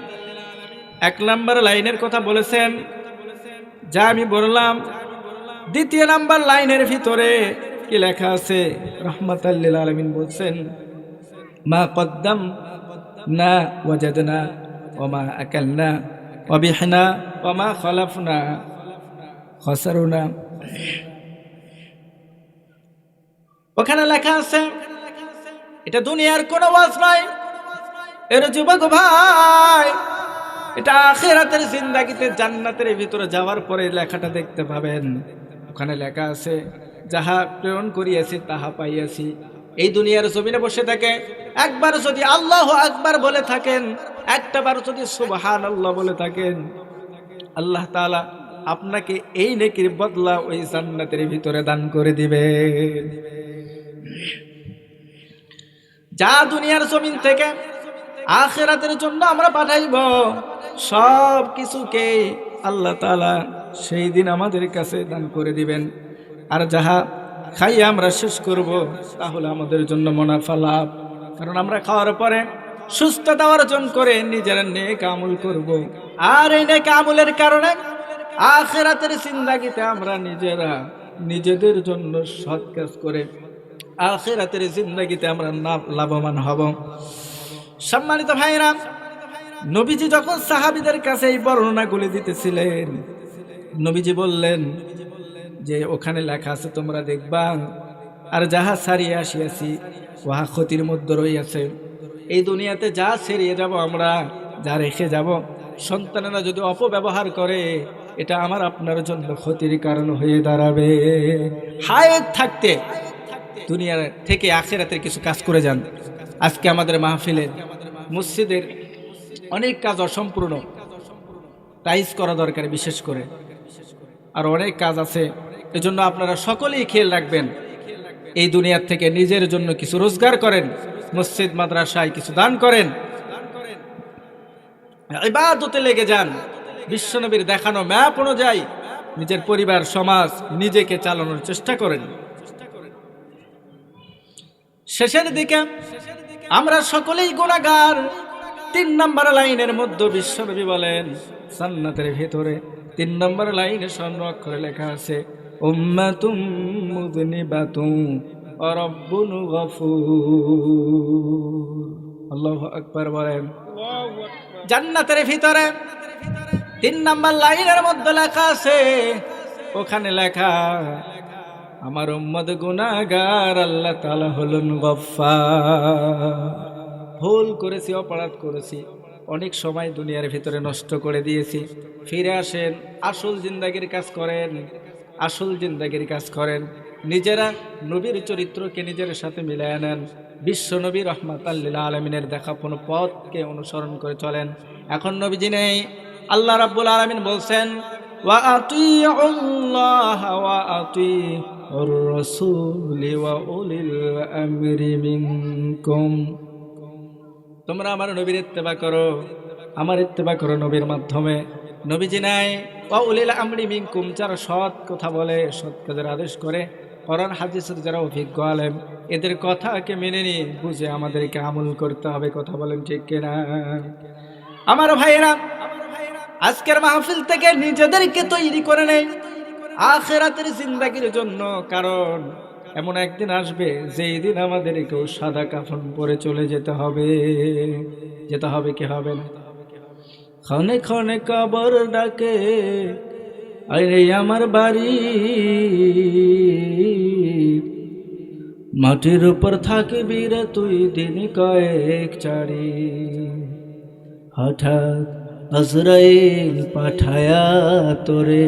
এক নম্বর লাইনের কথা বলেছেন, যা আমি বললাম। দ্বিতীয় নাম্বার লাইনের ভিতরে কি লেখা আছে? রাহমাতাল লিল আলামিন বলছেন, মা কদ্দাম না ওয়াজাদনা ওয়া মা আকালনা ওয়া বিহনা ওয়া মা খালাফনা খাসারুনা। ওখানে লেখা আছে, এটা দুনিয়ার কোনো ওয়াজ নয়, এর যুবক ভাই, এটা আখিরাতের জিন্দেগিতে জান্নাতের ভিতরে যাওয়ার পরে লেখাটা দেখতে পাবেন। ওখানে লেখা আছে, যাহা প্রেরণ করিয়াছি তাহা পাইয়াছি। এই দুনিয়ার জমিনে বসে থাকে একবার যদি আল্লাহু আকবার বলে থাকেন, একটাবার যদি সুবহানাল্লাহ বলে থাকেন, আল্লাহ তাআলা আপনাকে এই নেকির বদলা ওই জান্নাতের ভিতরে দান করে দিবে। যা দুনিয়ার জমিন থেকে আখিরাতের জন্য আমরা পাঠাইব, সব কিছুকে আল্লাহ তাআলা সেই দিন আমাদের কাছে দান করে দিবেন। আর যাহা খাই আমরা শেষ করব, তাহলে আমাদের জন্য মুনাফা লাভ, কারণ আমরা খাওয়ার পরে সুস্থতা অর্জন করে নিজের নেক আমল করব। আর এই নেক আমলের কারণে আখিরাতের জিন্দেগিতে আমরা নিজেরা নিজেদের জন্য সৎ কাজ করে আখিরাতের জিন্দেগিতে আমরা লাভবান হব। সম্মানিত ভাইরা, নবীজি যখন সাহাবীদের কাছে এই বর্ণনাগুলি দিতেছিলেন, নবীজি বললেন যে ওখানে লেখা আছে তোমরা দেখবা, আর যাহা ছাড়িয়ে আসিয়াছি উহা ক্ষতির মধ্যে রইয়াছে। এই দুনিয়াতে যা ছেড়িয়ে যাব আমরা, যা রেখে যাব, সন্তানেরা যদি অপব্যবহার করে, এটা আমার আপনার জন্য ক্ষতির কারণ হয়ে দাঁড়াবে। হায়াত থাকতে দুনিয়ার থেকে আখিরাতের কিছু কাজ করে যান। আজকে আমাদের মাহফিলের মসজিদের অনেক কাজ অসম্পূর্ণ, টাইজ করা দরকার বিশেষ করে, আর অনেক কাজ আছে। এজন্য আপনারা সকলেই খেয়াল রাখবেন, এই দুনিয়ার থেকে নিজের জন্য কিছু রোজগার করেন, মসজিদ মাদ্রাসায় কিছু দান করেন, ইবাদতে লেগে যান। বিশ্বনবীর দেখানো ম্যাপ অনুযায়ী নিজের পরিবার, সমাজ, নিজেকে চালানোর চেষ্টা করেন। শেষের দিকে আমরা সকলেই গুনাহগার, 3 নম্বর লাইনের মধ্যে বিশ্বনবী বলেন জান্নাতের ভিতরে 3 নম্বর লাইনে স্বর্ণ অক্ষরে লেখা আছে উম্মাতুম মুযনিবাতুন ওয়া রাব্বুন গফুর। আল্লাহু আকবার বলেন। জান্নাতের ভিতরে 3 নম্বর লাইনের মধ্যে লেখা আছে, ওখানে লেখা আমার উম্মত গুনাহগার, আল্লাহ তাআলা হলেন গফফার। ভুল করেছি, অপরাধ করেছি, অনেক সময় দুনিয়ার ভিতরে নষ্ট করে দিয়েছি। ফিরে আসেন, আসল জিন্দেগির কাজ করেন, আসল জিন্দেগির কাজ করেন। নিজেরা নবীর চরিত্রকে নিজের সাথে মিলিয়ে নেন। বিশ্ব নবী রহমাতাল লিল আলামিনের দেখা কোনো পথকে অনুসরণ করে চলেন। এখন নবীজি নেই, আল্লাহ রাব্বুল আলামিন বলছেন ওয়া আতিউল্লাহ ওয়া আতিউর রাসূল ওয়া উলিল আমরি মিনকুম। তোমরা আমার নবীর ইত্তেবা করো, আমার ইত্তেবা করো নবীর মাধ্যমে। নবীজি নাই ওয়া উলিল আমরি মিনকুম, যারা সৎ কথা বলে, সৎ কাজের আদেশ করে, কোরআন হাদিসের যারা অভিজ্ঞ আলেম, এদের কথাকে মেনে নিয়ে বুঝে আমাদেরকে আমল করতে হবে। কথা বলেন ঠিক কিনা? আমার ভাইয়েরা, আজকের মাহফিল থেকে নিজেদেরকে তৈরি করে নেই আখিরাতের জিন্দেগির জন্য। কারণ এমন একদিন আসবে যেই দিন আমাদেরকেও সাদা কাফন পরে চলে যেতে হবে। যেতে হবে কি হবে না? ক্ষণে ক্ষণে কবর ডাকে, আরে আমার বাড়ি মাটির উপর থাকবি রে তুই দিন কয়েক চারি। হঠাৎ আজরাইল পাঠায়া তোরে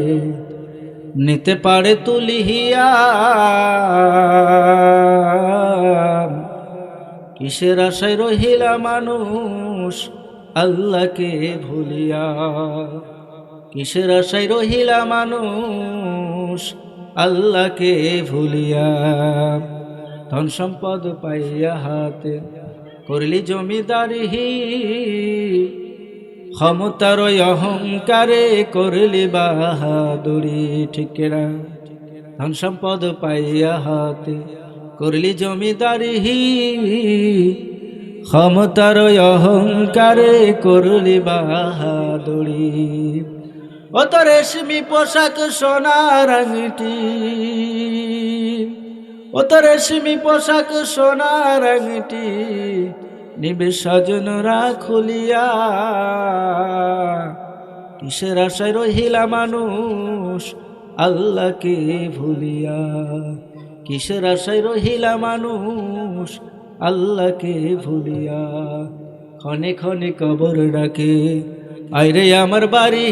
নিতে পারে তুলিহিয়া। কিসের আশায় রহিলা মানুষ আল্লাহকে ভুলিয়া? কিসের আশায় রহিলা মানুষ আল্লাহকে ভুলিয়া? ধন সম্পদ পাইয়া হাতে করলি জমিদারি, ক্ষমতার অহংকারে করলি বাহাদুরি। ঠিক না? ধন সম্পদ পাইয়া হাতে করলি জমিদারি, ক্ষমতার অহংকারে করলি বাহাদুরি। ও তো রেশমি পোশাক সোনার আংটি, ও তো রেশমি পোশাক সোনার আংটি, নিবে স্বজনরা খুলিয়া। কিসের আশায় রহিলা মানুষ আল্লাহকে ভুলিয়া? কিসের আশায় রহিলা মানুষ আল্লাহকে ভুলিয়া? ক্ষণে ক্ষণে কবর ডাকে, আইরে আমার বাড়ি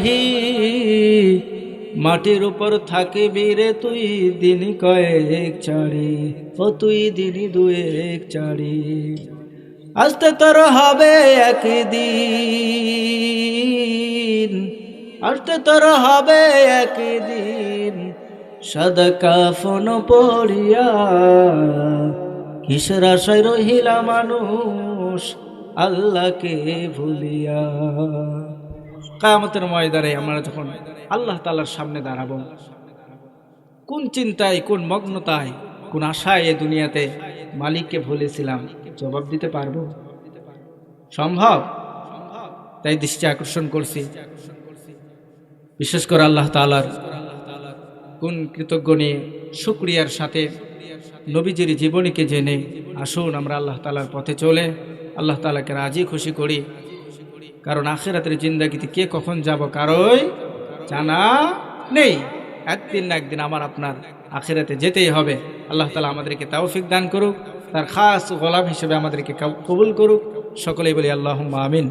মাটির উপর থাকবি রে তুই দিন কয়েক চারি। ও তুই দিন দুয়েক চারি। আসতে তোর হবে একদিন, আসতে তোর হবে একদিন সাদা কাফন পরিয়া। কিসের আশায় রহিলা মানুষ আল্লাহকে ভুলিয়া? কিয়ামতের ময়দানে আমরা যখন আল্লাহ তাআলার সামনে দাঁড়াবো, কোন চিন্তায়, কোন মগ্নতায়, কোন আশায় এই দুনিয়াতে মালিককে ভুলেছিলাম, জবাব দিতে পারবো? সম্ভব? তাই দৃষ্টি আকর্ষণ করছি, বিশেষ করে আল্লাহ তাআলার কোন কৃতজ্ঞ নিয়ে শুকরিয়ার সাথে নবীজির জীবনীকে জেনে আসুন আমরা আল্লাহ তাআলার পথে চলে আল্লাহ তাআলাকে রাজি খুশি করি। কারণ আখিরাতের জিন্দেগিতে কে কখন যাব কারোই জানা নেই। একদিন না একদিন আমার আপনার আখিরাতে যেতেই হবে। আল্লাহ তাআলা আমাদেরকে তৌফিক দান করুক, তার খাস গোলাম হিসেবে আমাদেরকে কবুল করুক। সকলেই বলি আল্লাহুম্মা আমিন।